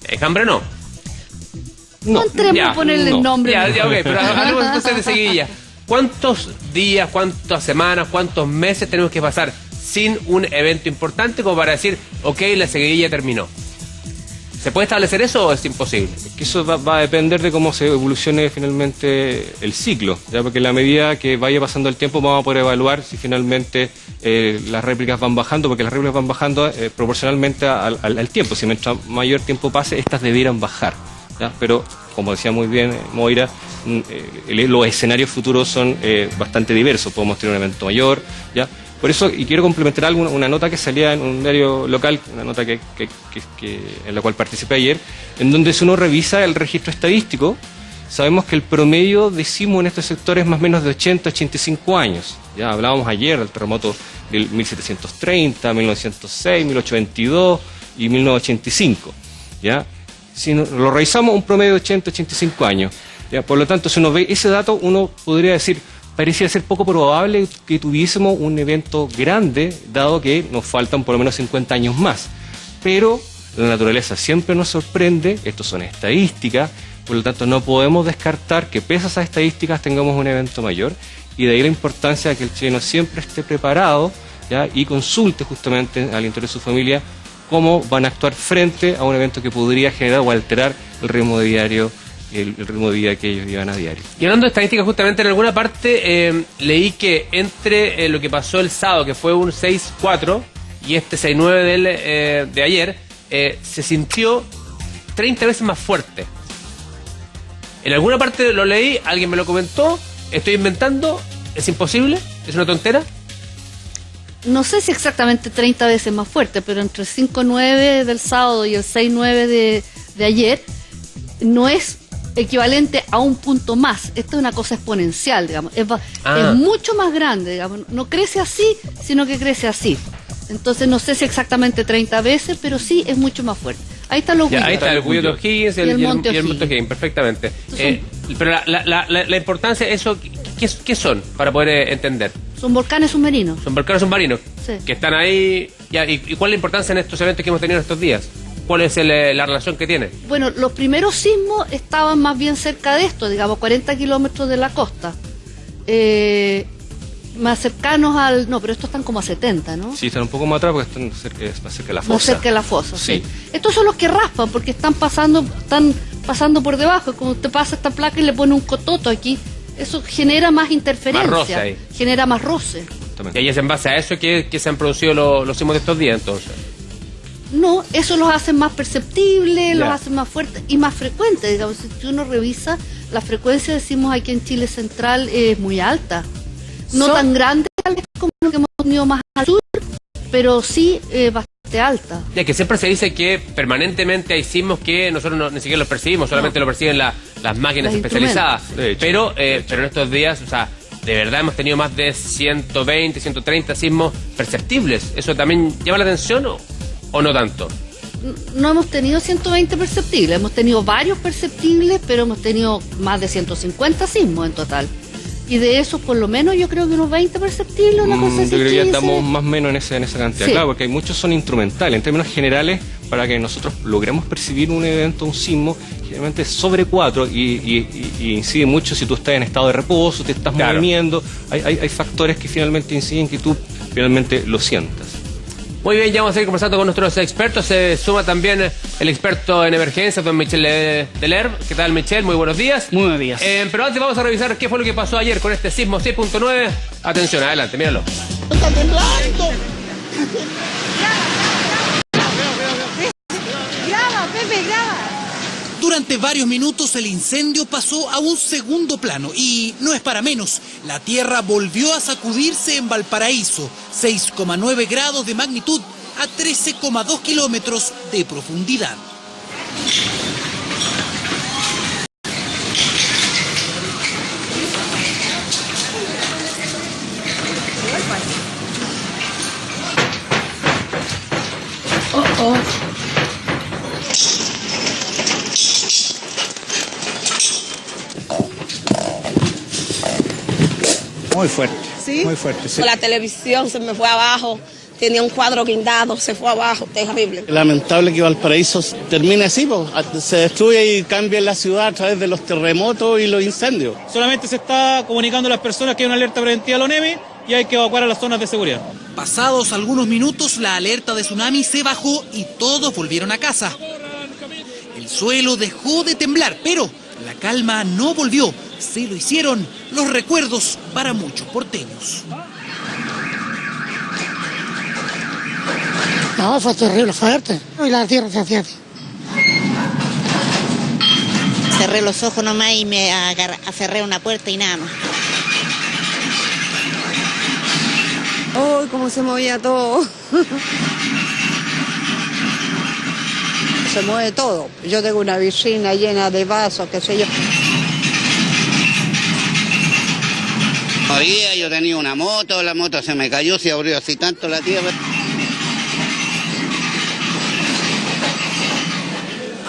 ¿Enjambre no? No entremos a ponerle el nombre. Ya, ok, pero hablemos entonces de seguidilla. ¿Cuántos días, cuántas semanas, cuántos meses tenemos que pasar sin un evento importante como para decir, ok, la seguidilla terminó? ¿Se puede establecer eso o es imposible? Que eso va a depender de cómo se evolucione finalmente el ciclo, ¿ya? Porque en la medida que vaya pasando el tiempo vamos a poder evaluar si finalmente las réplicas van bajando, porque las réplicas van bajando proporcionalmente al tiempo. Si mientras mayor tiempo pase, estas debieran bajar, ¿ya? Pero, como decía muy bien Moira, los escenarios futuros son bastante diversos. Podemos tener un evento mayor, ¿ya? Por eso, y quiero complementar algo, una nota que salía en un diario local, una nota que en la cual participé ayer, en donde si uno revisa el registro estadístico, sabemos que el promedio de sismo en estos sectores es más o menos de 80 a 85 años. Ya hablábamos ayer del terremoto del 1730, 1906, 1822 y 1985. ¿Ya? Si lo revisamos, un promedio de 80 a 85 años. ¿Ya? Por lo tanto, si uno ve ese dato, uno podría decir, parecía ser poco probable que tuviésemos un evento grande, dado que nos faltan por lo menos 50 años más. Pero la naturaleza siempre nos sorprende, esto son estadísticas, por lo tanto no podemos descartar que pese a esas estadísticas tengamos un evento mayor, y de ahí la importancia de que el chileno siempre esté preparado, ¿ya? Y consulte justamente al interior de su familia cómo van a actuar frente a un evento que podría generar o alterar el ritmo de diario, el ritmo de vida que ellos llevan a diario. Y hablando de estadísticas, justamente en alguna parte leí que entre lo que pasó el sábado, que fue un 6-4, y este 6-9 de ayer, se sintió 30 veces más fuerte. En alguna parte lo leí, alguien me lo comentó, estoy inventando, es imposible, es una tontera. No sé si exactamente 30 veces más fuerte, pero entre el 5-9 del sábado y el 6-9 de ayer, no es equivalente a un punto más. Esto es una cosa exponencial, digamos. Es mucho más grande, digamos. No crece así, sino que crece así. Entonces no sé si exactamente 30 veces, pero sí es mucho más fuerte. Ahí está lo Ahí está el Guyot O'Higgins y el Monte O'Higgins, perfectamente. Pero la importancia, eso, ¿qué son? Para poder entender. Son volcanes submarinos. Son volcanes submarinos, sí, que están ahí. ¿Y cuál es la importancia en estos eventos que hemos tenido estos días? ¿Cuál es la relación que tiene? Bueno, los primeros sismos estaban más bien cerca de esto, digamos, 40 kilómetros de la costa. Más cercanos al... No, pero estos están como a 70, ¿no? Sí, están un poco más atrás porque están más cerca de la fosa. Más cerca de la fosa, sí. Estos son los que raspan porque están pasando por debajo. Como usted pasa esta placa y le pone un cototo aquí, eso genera más interferencia. Más roce ahí. Genera más roce. Y ahí es en base a eso que se han producido los sismos de estos días, entonces. No, eso los hace más perceptibles, los hace más fuertes y más frecuentes. Digamos, si uno revisa la frecuencia, decimos aquí en Chile Central es muy alta. No tan grande tal vez como lo que hemos tenido más al sur, pero sí bastante alta. Ya que siempre se dice que permanentemente hay sismos que nosotros ni siquiera los percibimos, solamente lo perciben las máquinas especializadas. Pero en estos días, o sea, de verdad hemos tenido más de 120, 130 sismos perceptibles. ¿Eso también llama la atención o no tanto? No hemos tenido 120 perceptibles, hemos tenido varios perceptibles, pero hemos tenido más de 150 sismos en total. Y de esos, por lo menos, yo creo que unos 20 perceptibles, una cosa así. Yo creo que ya estamos más o menos en esa cantidad, claro, porque hay muchos son instrumentales. En términos generales, para que nosotros logremos percibir un evento, un sismo, generalmente es sobre 4 y incide mucho si tú estás en estado de reposo, te estás moviendo. Hay factores que finalmente inciden que tú finalmente lo sientas. Muy bien, ya vamos a seguir conversando con nuestros expertos. Se suma también el experto en emergencia, don Michel Delerve. ¿Qué tal, Michel? Muy buenos días. Muy buenos días. Pero antes vamos a revisar qué fue lo que pasó ayer con este sismo 6.9. Atención, adelante, míralo. ¡Está temblando! Graba, Pepe, graba. Durante varios minutos el incendio pasó a un segundo plano y no es para menos. La tierra volvió a sacudirse en Valparaíso, 6,9 grados de magnitud a 13,2 kilómetros de profundidad. Muy fuerte. ¿Sí? Muy fuerte. Sí. La televisión se me fue abajo, tenía un cuadro guindado, se fue abajo, terrible. Lamentable que Valparaíso termine así, se destruye y cambia la ciudad a través de los terremotos y los incendios. Solamente se está comunicando a las personas que hay una alerta preventiva a la ONEMI y hay que evacuar a las zonas de seguridad. Pasados algunos minutos, la alerta de tsunami se bajó y todos volvieron a casa. El suelo dejó de temblar, pero la calma no volvió. Se lo hicieron los recuerdos para muchos porteños. No, fue terrible, fuerte. Y la tierra se hacía así. Cerré los ojos nomás y me aferré a una puerta y nada más. ¡Oh, cómo se movía todo! Se mueve todo. Yo tengo una piscina llena de vasos, qué sé yo. Hoy día yo tenía una moto, la moto se me cayó, se abrió así tanto la tierra.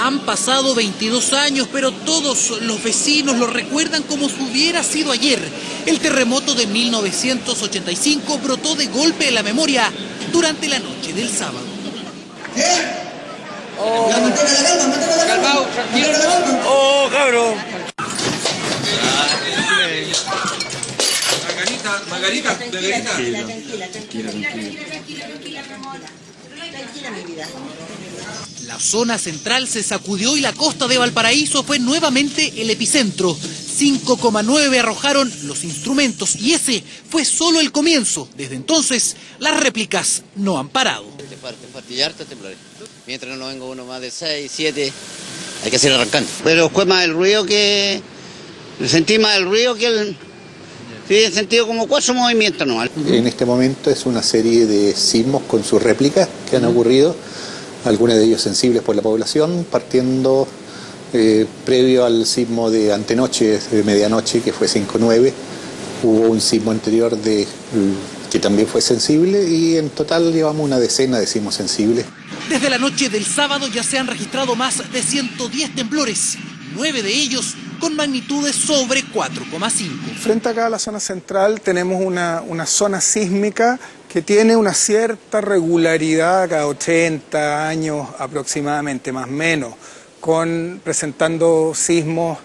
Han pasado 22 años, pero todos los vecinos lo recuerdan como si hubiera sido ayer. El terremoto de 1985 brotó de golpe en la memoria durante la noche del sábado. Oh, calmado, tranquilo. Oh, cabrón. Margarita. Tranquila, mi vida. La zona central se sacudió y la costa de Valparaíso fue nuevamente el epicentro. 5,9 arrojaron los instrumentos y ese fue solo el comienzo. Desde entonces, las réplicas no han parado. Mientras no venga uno más de 6, 7, hay que seguir arrancando. Pero fue más el ruido que... Sentí más el ruido que el... Sí, he sentido como 4 movimientos nomás. En este momento es una serie de sismos con sus réplicas que han ocurrido, algunos de ellos sensibles por la población, partiendo previo al sismo de antenoche, de medianoche, que fue 5,9. Hubo un sismo anterior que también fue sensible y en total llevamos una decena de sismos sensibles. Desde la noche del sábado ya se han registrado más de 110 temblores, 9 de ellos con magnitudes sobre 4,5. Frente acá a la zona central tenemos una zona sísmica que tiene una cierta regularidad cada 80 años aproximadamente, más o menos, presentando sismos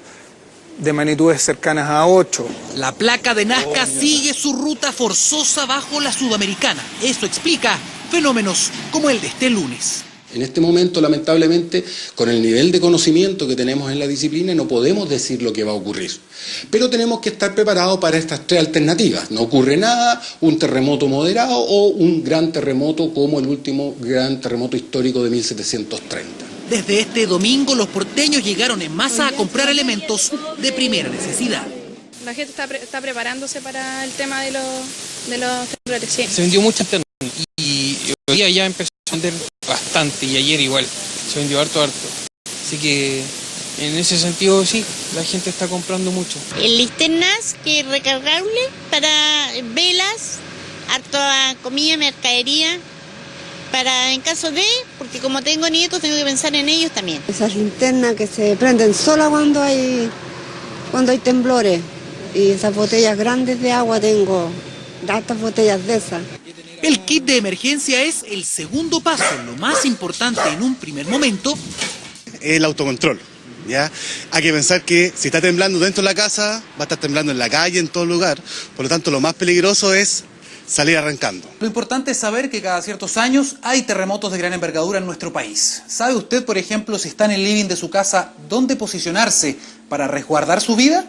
de magnitudes cercanas a 8. La placa de Nazca sigue su ruta forzosa bajo la Sudamericana. Eso explica fenómenos como el de este lunes. En este momento, lamentablemente, con el nivel de conocimiento que tenemos en la disciplina, no podemos decir lo que va a ocurrir. Pero tenemos que estar preparados para estas tres alternativas. No ocurre nada, un terremoto moderado o un gran terremoto como el último gran terremoto histórico de 1730. Desde este domingo, los porteños llegaron en masa a comprar elementos de primera necesidad. La gente está preparándose para el tema de los temblores. Sí. Se vendió mucha internet y hoy día ya empezó a vender bastante y ayer igual. Se vendió harto. Así que en ese sentido sí, la gente está comprando mucho. El linternas que es recargable para velas, harta comida, mercadería, para en caso de, porque como tengo nietos tengo que pensar en ellos también. Esas linternas que se prenden solo cuando hay temblores. Y esas botellas grandes de agua tengo, hartas botellas de esas. El kit de emergencia es el segundo paso, lo más importante en un primer momento. El autocontrol, ¿ya? Hay que pensar que si está temblando dentro de la casa, va a estar temblando en la calle, en todo lugar. Por lo tanto, lo más peligroso es salir arrancando. Lo importante es saber que cada ciertos años hay terremotos de gran envergadura en nuestro país. ¿Sabe usted, por ejemplo, si está en el living de su casa, dónde posicionarse para resguardar su vida?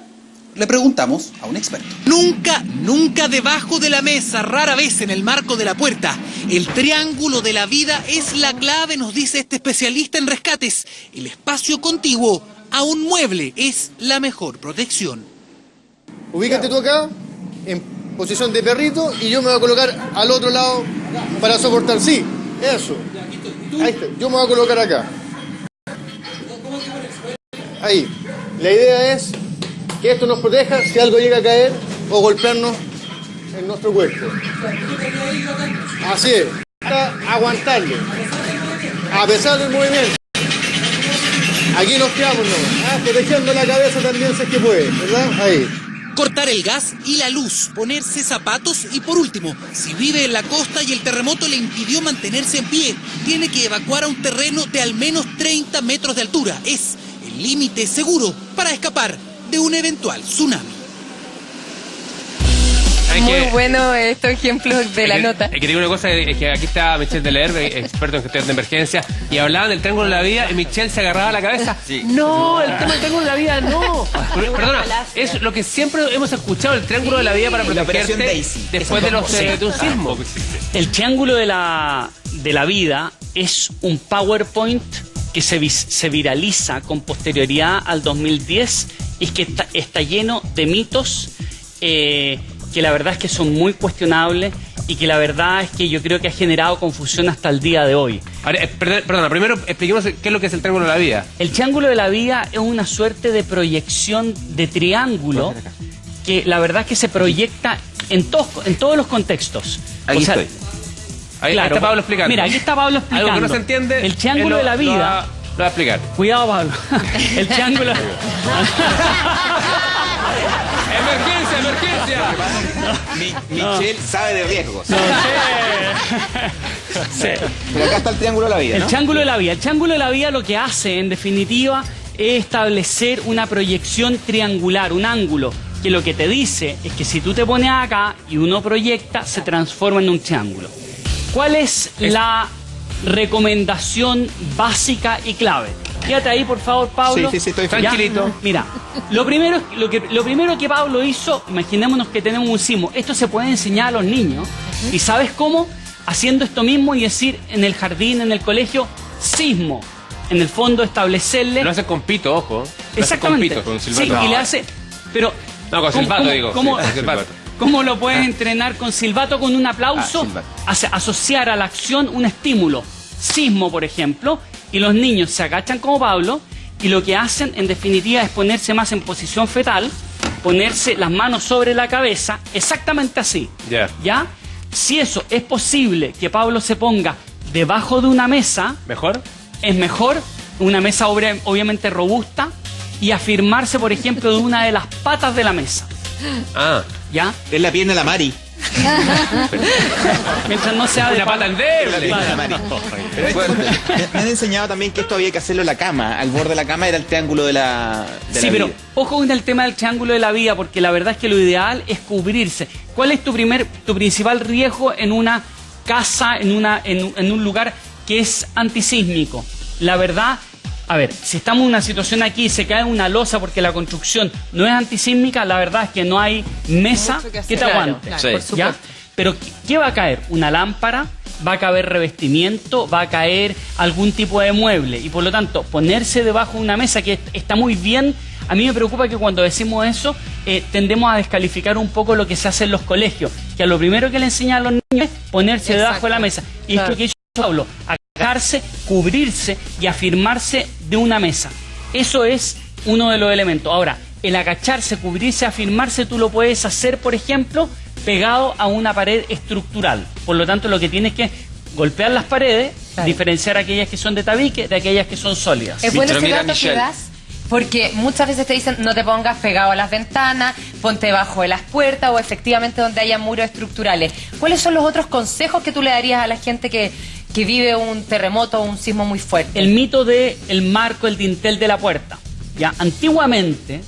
Le preguntamos a un experto. Nunca debajo de la mesa, rara vez en el marco de la puerta. El triángulo de la vida es la clave, nos dice este especialista en rescates. El espacio contiguo a un mueble es la mejor protección. Ubícate tú acá, en posición de perrito, y yo me voy a colocar al otro lado para soportar. Sí, eso. Ahí está. Yo me voy a colocar acá. Ahí. La idea es que esto nos proteja si algo llega a caer o golpearnos en nuestro cuerpo. Así es. Aguantarlo. A pesar del movimiento. Aquí nos quedamos, ¿no? Protegiendo la cabeza también si es que puede, ¿verdad? Ahí. Cortar el gas y la luz, ponerse zapatos y por último, si vive en la costa y el terremoto le impidió mantenerse en pie, tiene que evacuar a un terreno de al menos 30 metros de altura. Es el límite seguro para escapar de un eventual tsunami. Muy bueno estos ejemplos de la nota. Es que digo una cosa, es que aquí está Michelle Delerbe, experto en gestión de emergencia, y hablaban del triángulo de la vida y Michelle se agarraba la cabeza. Sí. No, el tema del triángulo de la vida no. Perdona, es lo que siempre hemos escuchado, el triángulo de la vida para protegerte después de un sismo. El triángulo de la vida es un PowerPoint que se viraliza con posterioridad al 2010 y que está lleno de mitos que la verdad es que son muy cuestionables y que la verdad es que yo creo que ha generado confusión hasta el día de hoy. Ahora, perdona, primero expliquemos qué es lo que es el triángulo de la vida. El triángulo de la vida es una suerte de proyección de triángulo que la verdad es que se proyecta en todos los contextos. Ahí estoy. Ahí está Pablo explicando. Mira, aquí está Pablo explicando. Algo que no se entiende. El triángulo de la vida. Lo va a explicar. Cuidado, Pablo. El triángulo. ¡Emergencia! Michelle sabe de riesgos. Sí. Pero acá está el triángulo de la vida, ¿no? El triángulo de la vida. El triángulo de la vida lo que hace, en definitiva, es establecer una proyección triangular, un ángulo, que lo que te dice es que si tú te pones acá y uno proyecta, se transforma en un triángulo. ¿Cuál es la recomendación básica y clave? Quédate ahí, por favor, Pablo. Sí, estoy tranquilito. Mira, lo primero que Pablo hizo, imaginémonos que tenemos un sismo. Esto se puede enseñar a los niños. ¿Y sabes cómo? Haciendo esto mismo y decir en el jardín, en el colegio, sismo. En el fondo establecerle... Lo hace con pito, ojo. Exactamente. Con silbato. Sí, y le hace... Pero... No, con silbato digo. ¿Cómo lo puedes entrenar con silbato? Con un aplauso, asociar a la acción un estímulo. Sismo, por ejemplo, y los niños se agachan como Pablo y lo que hacen, en definitiva, es ponerse más en posición fetal, ponerse las manos sobre la cabeza, exactamente así. ¿Ya? Si eso es posible que Pablo se ponga debajo de una mesa... ¿Mejor? Es mejor, una mesa obviamente robusta, y afirmarse, por ejemplo, de una de las patas de la mesa. ¿Ya? Es la pierna de la Mari. Mientras no sea de una pata endeble. Me han enseñado también que esto había que hacerlo en la cama. Al borde de la cama era el triángulo de la vida. Sí, pero ojo con el tema del triángulo de la vida, porque la verdad es que lo ideal es cubrirse. ¿Cuál es tu principal riesgo en una casa, en un lugar que es antisísmico. La verdad, a ver, si estamos en una situación aquí y se cae una losa porque la construcción no es antisísmica, la verdad es que no hay mesa que te aguante. Claro, sí. ¿Ya? Pero ¿qué va a caer? Una lámpara, va a caer revestimiento, va a caer algún tipo de mueble. Y por lo tanto, ponerse debajo de una mesa que está muy bien. A mí me preocupa que cuando decimos eso, tendemos a descalificar un poco lo que se hace en los colegios. Que a lo primero que le enseñan a los niños es ponerse debajo de la mesa. Y esto que hizo Pablo, agajarse, cubrirse y afirmarse de una mesa. Eso es uno de los elementos. Ahora, el agacharse, cubrirse, afirmarse, tú lo puedes hacer, por ejemplo, pegado a una pared estructural. Por lo tanto, lo que tienes que golpear las paredes, diferenciar aquellas que son de tabique de aquellas que son sólidas. Es bueno ese dato que das, porque muchas veces te dicen no te pongas pegado a las ventanas, ponte debajo de las puertas o efectivamente donde haya muros estructurales. ¿Cuáles son los otros consejos que tú le darías a la gente que vive un terremoto o un sismo muy fuerte? El mito del marco, el dintel de la puerta. Ya, antiguamente,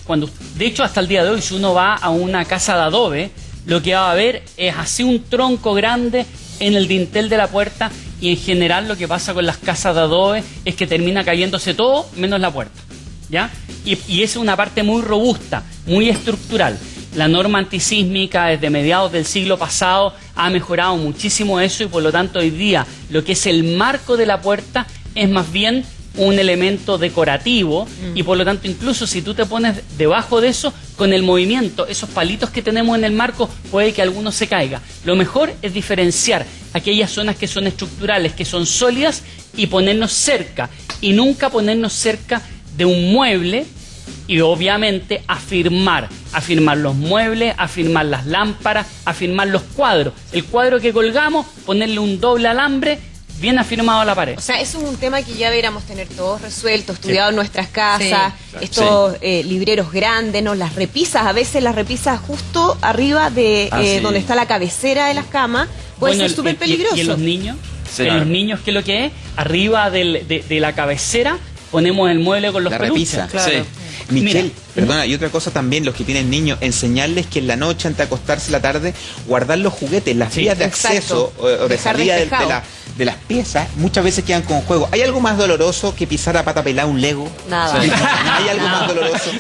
de hecho hasta el día de hoy, si uno va a una casa de adobe, lo que va a ver es así un tronco grande en el dintel de la puerta, y en general lo que pasa con las casas de adobe es que termina cayéndose todo menos la puerta, ¿ya? Y es una parte muy robusta, muy estructural. La norma antisísmica desde mediados del siglo pasado ha mejorado muchísimo eso, y por lo tanto hoy día lo que es el marco de la puerta es más bien un elemento decorativo, y por lo tanto incluso si tú te pones debajo de eso, con el movimiento, esos palitos que tenemos en el marco, puede que alguno se caiga. Lo mejor es diferenciar aquellas zonas que son estructurales, que son sólidas, y ponernos cerca, y nunca ponernos cerca de un mueble, y obviamente afirmar los muebles, afirmar las lámparas, afirmar los cuadros. El cuadro que colgamos, ponerle un doble alambre bien afirmado a la pared. O sea, eso es un tema que ya deberíamos tener todos resueltos, estudiado en nuestras casas, estos libreros grandes, ¿no? Las repisas, a veces las repisas justo arriba de donde está la cabecera de las camas, puede ser súper peligroso. ¿Y en los niños? En los niños, ¿qué es lo que es? Arriba de la cabecera ponemos el mueble con los peluches. La repisa. Claro. Sí. Michelle, perdona, y otra cosa también, los que tienen niños, enseñarles que en la noche, antes de acostarse la tarde, guardar los juguetes, las vías de acceso o de salida de las piezas, muchas veces quedan con juego. ¿Hay algo más doloroso que pisar a pata pelada un Lego? Nada. ¿Hay algo más doloroso?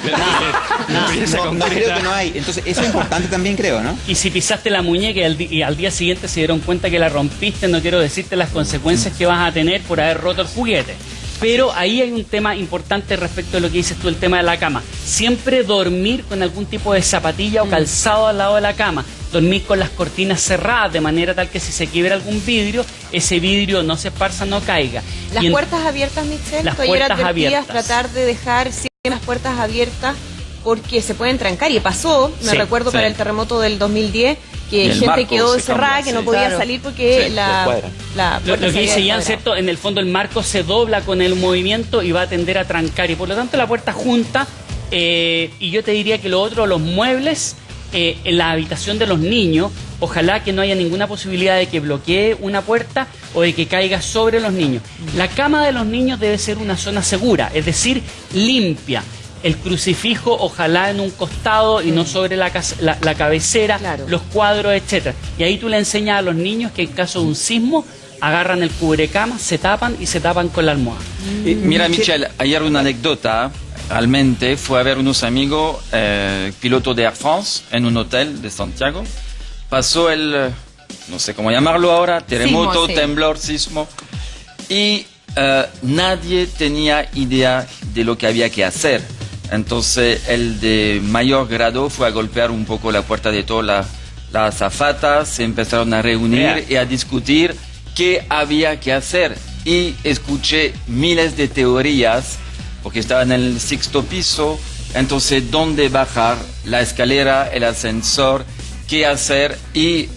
No, creo que no hay. Entonces, eso es importante también, creo, ¿no? Y si pisaste la muñeca y al día siguiente se dieron cuenta que la rompiste, no quiero decirte las consecuencias que vas a tener por haber roto el juguete. Pero ahí hay un tema importante respecto a lo que dices tú, el tema de la cama. Siempre dormir con algún tipo de zapatilla o calzado al lado de la cama. Dormir con las cortinas cerradas, de manera tal que si se quiebra algún vidrio, ese vidrio no se esparza, no caiga. Las puertas abiertas, Michelle, las puertas abiertas. Tratar de dejar siempre las puertas abiertas porque se pueden trancar. Y pasó, me recuerdo para el terremoto del 2010, que gente quedó encerrada, que no podía salir porque la lo que dice Ian, ¿cierto? En el fondo el marco se dobla con el movimiento y va a tender a trancar, y por lo tanto la puerta junta, y yo te diría que lo otro, los muebles, en la habitación de los niños, ojalá que no haya ninguna posibilidad de que bloquee una puerta o de que caiga sobre los niños. La cama de los niños debe ser una zona segura, es decir, limpia. El crucifijo ojalá en un costado y no sobre la cabecera, los cuadros, etcétera. Y ahí tú le enseñas a los niños que en caso de un sismo agarran el cubrecama, se tapan y se tapan con la almohada. Mira, Michelle, ayer una anécdota. Realmente fue a ver unos amigos, piloto de Air France, en un hotel de Santiago. Pasó no sé cómo llamarlo ahora, terremoto, temblor, sismo. Y nadie tenía idea de lo que había que hacer. Entonces el de mayor grado fue a golpear un poco la puerta de todas las azafatas, se empezaron a reunir y a discutir qué había que hacer. Y escuché miles de teorías, porque estaba en el 6º piso, entonces dónde bajar, la escalera, el ascensor, qué hacer, y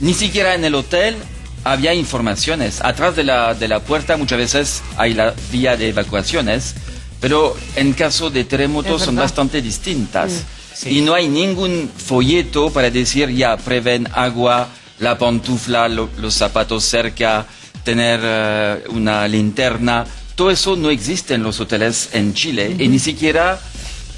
ni siquiera en el hotel había informaciones. Atrás de la puerta muchas veces hay la vía de evacuaciones, pero en caso de terremotos son bastante distintas. Y no hay ningún folleto para decir ya prevén agua, la pantufla, los zapatos cerca, tener una linterna. Todo eso no existe en los hoteles en Chile, y ni siquiera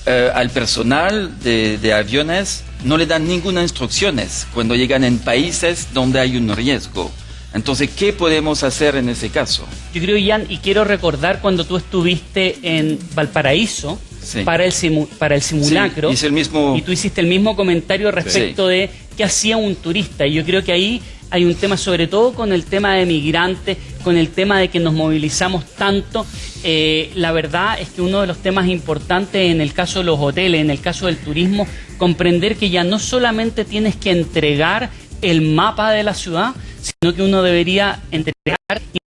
al personal de aviones no le dan ninguna instrucciones cuando llegan en países donde hay un riesgo. Entonces, ¿qué podemos hacer en ese caso? Yo creo, Ian, y quiero recordar cuando tú estuviste en Valparaíso, sí, para el simulacro, sí, y tú hiciste el mismo comentario respecto, sí, de qué hacía un turista. Y yo creo que ahí hay un tema, sobre todo con el tema de migrantes, con el tema de que nos movilizamos tanto. La verdad es que uno de los temas importantes en el caso de los hoteles, en el caso del turismo, comprender que ya no solamente tienes que entregar el mapa de la ciudad, sino que uno debería entregar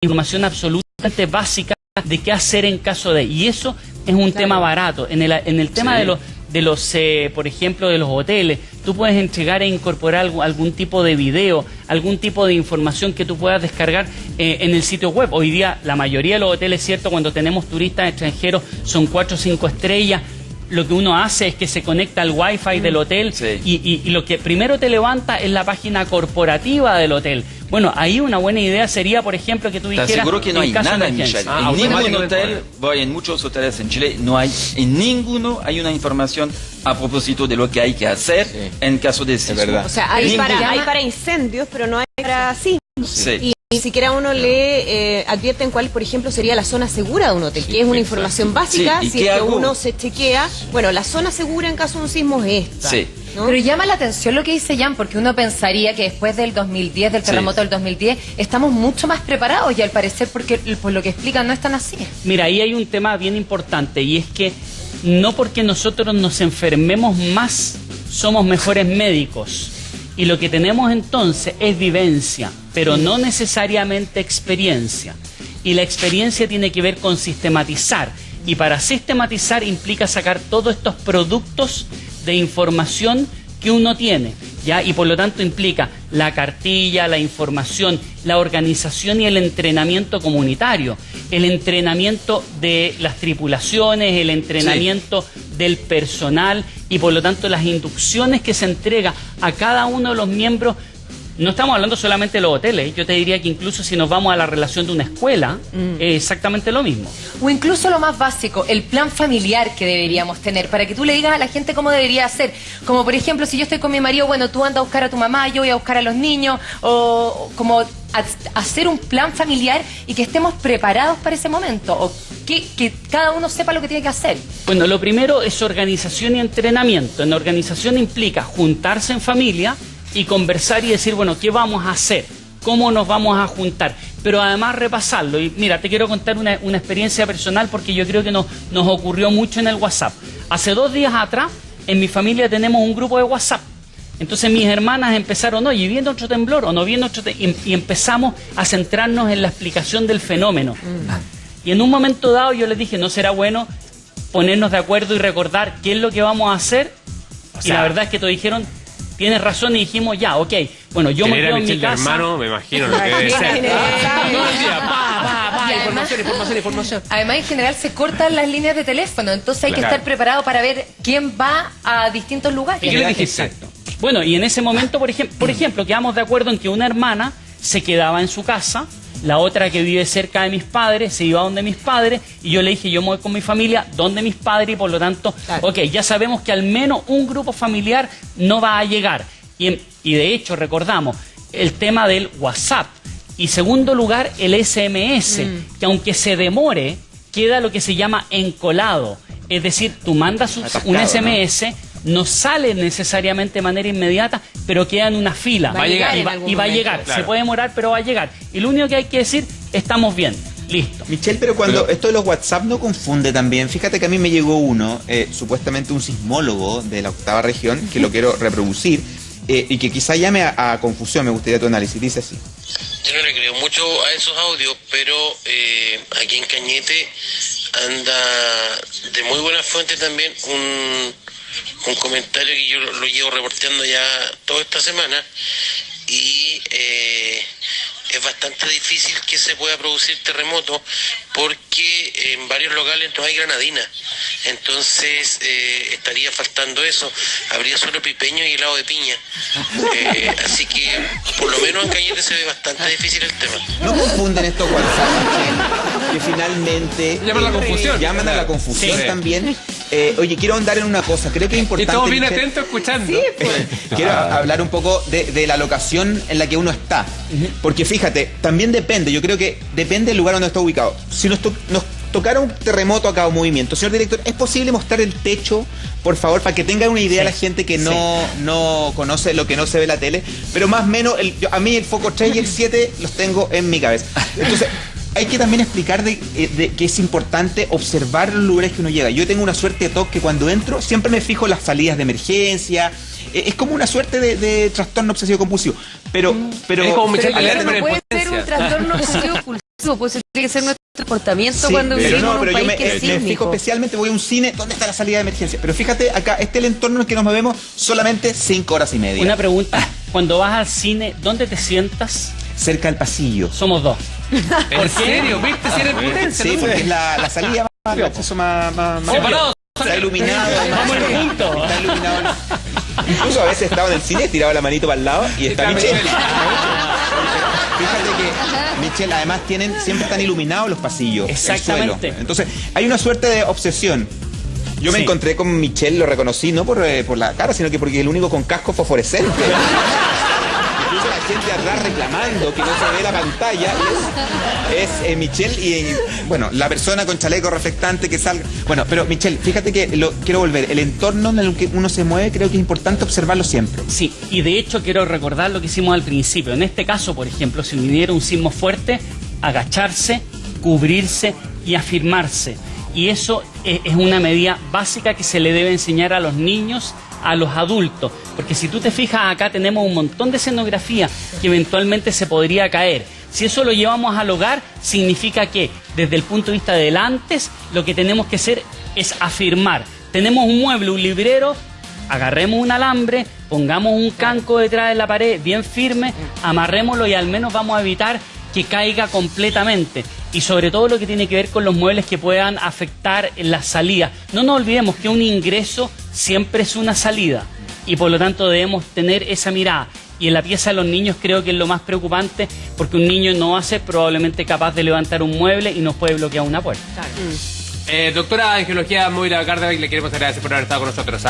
información absolutamente básica de qué hacer en caso de... Y eso es un tema barato. En el tema, sí, de los por ejemplo, de los hoteles, tú puedes entregar e incorporar algún tipo de video, algún tipo de información que tú puedas descargar en el sitio web. Hoy día la mayoría de los hoteles, cierto, cuando tenemos turistas extranjeros son 4 o 5 estrellas. Lo que uno hace es que se conecta al wifi del hotel, sí, y lo que primero te levanta es la página corporativa del hotel. Bueno, ahí una buena idea sería, por ejemplo, que tú dijeras... Te aseguro que no hay nada en Michelle. En ningún hotel, voy en muchos hoteles en Chile, no hay, en ninguno hay una información a propósito de lo que hay que hacer, sí, en caso de sismo. O sea, hay para incendios, pero no hay para sismos. Sí. Y ni siquiera uno le advierten cuál, por ejemplo, sería la zona segura de un hotel, que es una información básica. Sí, si es que uno se chequea, bueno, la zona segura en caso de un sismo es esta. Sí. ¿No? Pero llama la atención lo que dice Jan, porque uno pensaría que después del 2010, del terremoto, sí, del 2010, estamos mucho más preparados y al parecer, porque por lo que explican, no es tan así. Mira, ahí hay un tema bien importante y es que no porque nosotros nos enfermemos más, somos mejores médicos. Y lo que tenemos entonces es vivencia, pero no necesariamente experiencia. Y la experiencia tiene que ver con sistematizar. Y para sistematizar implica sacar todos estos productos de información que uno tiene, ¿ya? Y por lo tanto implica la cartilla, la información, la organización y el entrenamiento comunitario, el entrenamiento de las tripulaciones, el entrenamiento, sí, del personal y por lo tanto las inducciones que se entrega a cada uno de los miembros. No estamos hablando solamente de los hoteles, yo te diría que incluso si nos vamos a la relación de una escuela, es exactamente lo mismo. O incluso lo más básico, el plan familiar que deberíamos tener, para que tú le digas a la gente cómo debería hacer. Como por ejemplo, si yo estoy con mi marido, bueno, tú andas a buscar a tu mamá, yo voy a buscar a los niños, o como hacer un plan familiar y que estemos preparados para ese momento, o que cada uno sepa lo que tiene que hacer. Bueno, lo primero es organización y entrenamiento. En organización implica juntarse en familia y conversar y decir, bueno, ¿qué vamos a hacer? ¿Cómo nos vamos a juntar? Pero además repasarlo. Y mira, te quiero contar una experiencia personal porque yo creo que nos ocurrió mucho en el WhatsApp. Hace 2 días atrás, en mi familia tenemos un grupo de WhatsApp. Entonces mis hermanas empezaron, oye, ¿viene otro temblor o no viene otro temblor? Y empezamos a centrarnos en la explicación del fenómeno. Y en un momento dado yo les dije, ¿no será bueno ponernos de acuerdo y recordar qué es lo que vamos a hacer? O sea, y la verdad es que todos dijeron... Tienes razón y dijimos, ya, ok, bueno, yo me quedo en mi casa. Hermano, me imagino lo que debe ser. Información. Además, en general, se cortan las líneas de teléfono, entonces hay que estar preparado para ver quién va a distintos lugares. ¿Y qué le dijiste? Exacto. Bueno, y en ese momento, por ejemplo, quedamos de acuerdo en que una hermana se quedaba en su casa, la otra que vive cerca de mis padres se iba donde mis padres y yo le dije, yo me voy con mi familia donde mis padres y por lo tanto, claro, ok, ya sabemos que al menos un grupo familiar no va a llegar. Y de hecho recordamos el tema del WhatsApp y segundo lugar el SMS, que aunque se demore, queda lo que se llama encolado. Es decir, tú mandas un SMS... No sale necesariamente de manera inmediata, pero queda en una fila. Va a llegar. Y va a llegar. Claro. Se puede demorar, pero va a llegar. Y lo único que hay que decir, estamos bien. Listo. Michelle, pero cuando esto de los WhatsApp no confunde también. Fíjate que a mí me llegó uno, supuestamente un sismólogo de la 8ª región, que lo quiero reproducir, y que quizá llame a confusión. Me gustaría tu análisis. Dice así. Yo no le creo mucho a esos audios, pero aquí en Cañete anda de muy buena fuente también un comentario que yo lo llevo reporteando ya toda esta semana y es bastante difícil que se pueda producir terremoto porque en varios locales no hay granadina, entonces estaría faltando eso, habría solo pipeño y helado de piña, así que por lo menos en Cañete se ve bastante difícil el tema. No confunden estos WhatsApp que finalmente llaman a la confusión también. Oye, quiero ahondar en una cosa. Creo que es importante. Y todos bien atentos escuchando. Sí, pues. Quiero hablar un poco de la locación en la que uno está. Porque fíjate, también depende. Yo creo que depende del lugar donde está ubicado. Si nos tocara un terremoto acá o movimiento, señor director, ¿es posible mostrar el techo, por favor, para que tengan una idea la gente que no conoce lo que no se ve en la tele? Pero más o menos, a mí el foco 3 y el 7 los tengo en mi cabeza. Entonces, hay que también explicar de que es importante observar los lugares que uno llega. Yo tengo una suerte de toque que cuando entro siempre me fijo en las salidas de emergencia. Es como una suerte de trastorno obsesivo compulsivo. Pero es como Michelle Pero no puede ser un trastorno obsesivo compulsivo, pues tiene que ser nuestro comportamiento cuando vivimos en un país que es sísmico. Me fijo especialmente, voy a un cine, ¿dónde está la salida de emergencia? Pero fíjate, acá, este es el entorno en el que nos movemos solamente 5 horas y media. Una pregunta, cuando vas al cine, ¿dónde te sientas? Cerca del pasillo. Somos 2. ¿En serio? ¿Viste? Si eres potencia. Sí, porque es la salida más, el acceso más separados. Está iluminado. Vamos juntos. Está iluminado. Incluso a veces estaba en el cine, tiraba la manito para el lado y está Michelle. Fíjate que Michelle, además siempre están iluminados los pasillos. Exactamente. El suelo. Entonces, hay una suerte de obsesión. Yo me encontré con Michelle, lo reconocí, no por la cara, sino que porque es el único con casco fosforescente. Incluso la gente atrás reclamando que no se ve la pantalla es Michelle y bueno, la persona con chaleco reflectante que salga. Bueno, pero Michelle, fíjate que quiero volver. El entorno en el que uno se mueve creo que es importante observarlo siempre. Sí, y de hecho quiero recordar lo que hicimos al principio. En este caso, por ejemplo, si viniera un sismo fuerte, agacharse, cubrirse y afirmarse. Y eso es una medida básica que se le debe enseñar a los niños, a los adultos, porque si tú te fijas acá tenemos un montón de escenografía que eventualmente se podría caer. Si eso lo llevamos al hogar, significa que desde el punto de vista del antes, lo que tenemos que hacer es afirmar. Tenemos un mueble, un librero, agarremos un alambre, pongamos un canco detrás de la pared bien firme, amarrémoslo y al menos vamos a evitar que caiga completamente. Y sobre todo lo que tiene que ver con los muebles que puedan afectar la salida. No nos olvidemos que un ingreso siempre es una salida y por lo tanto debemos tener esa mirada. Y en la pieza de los niños creo que es lo más preocupante porque un niño no va a ser probablemente capaz de levantar un mueble y nos puede bloquear una puerta. Doctora en Geología Moira Cárdenas, le queremos agradecer por haber estado con nosotros.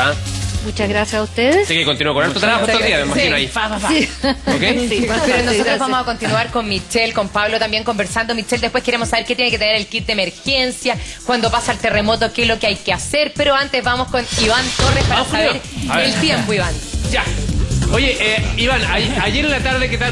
Muchas gracias a ustedes. Así que continúo con harto trabajo todo el día, me imagino ahí. Sí. ¿Okay? Sí, pero nosotros vamos a continuar con Michelle, con Pablo también conversando. Michelle, después queremos saber qué tiene que tener el kit de emergencia, cuando pasa el terremoto, qué es lo que hay que hacer. Pero antes vamos con Iván Torres para saber el tiempo, Iván. Ya. Oye, Iván, ayer en la tarde, ¿qué tal?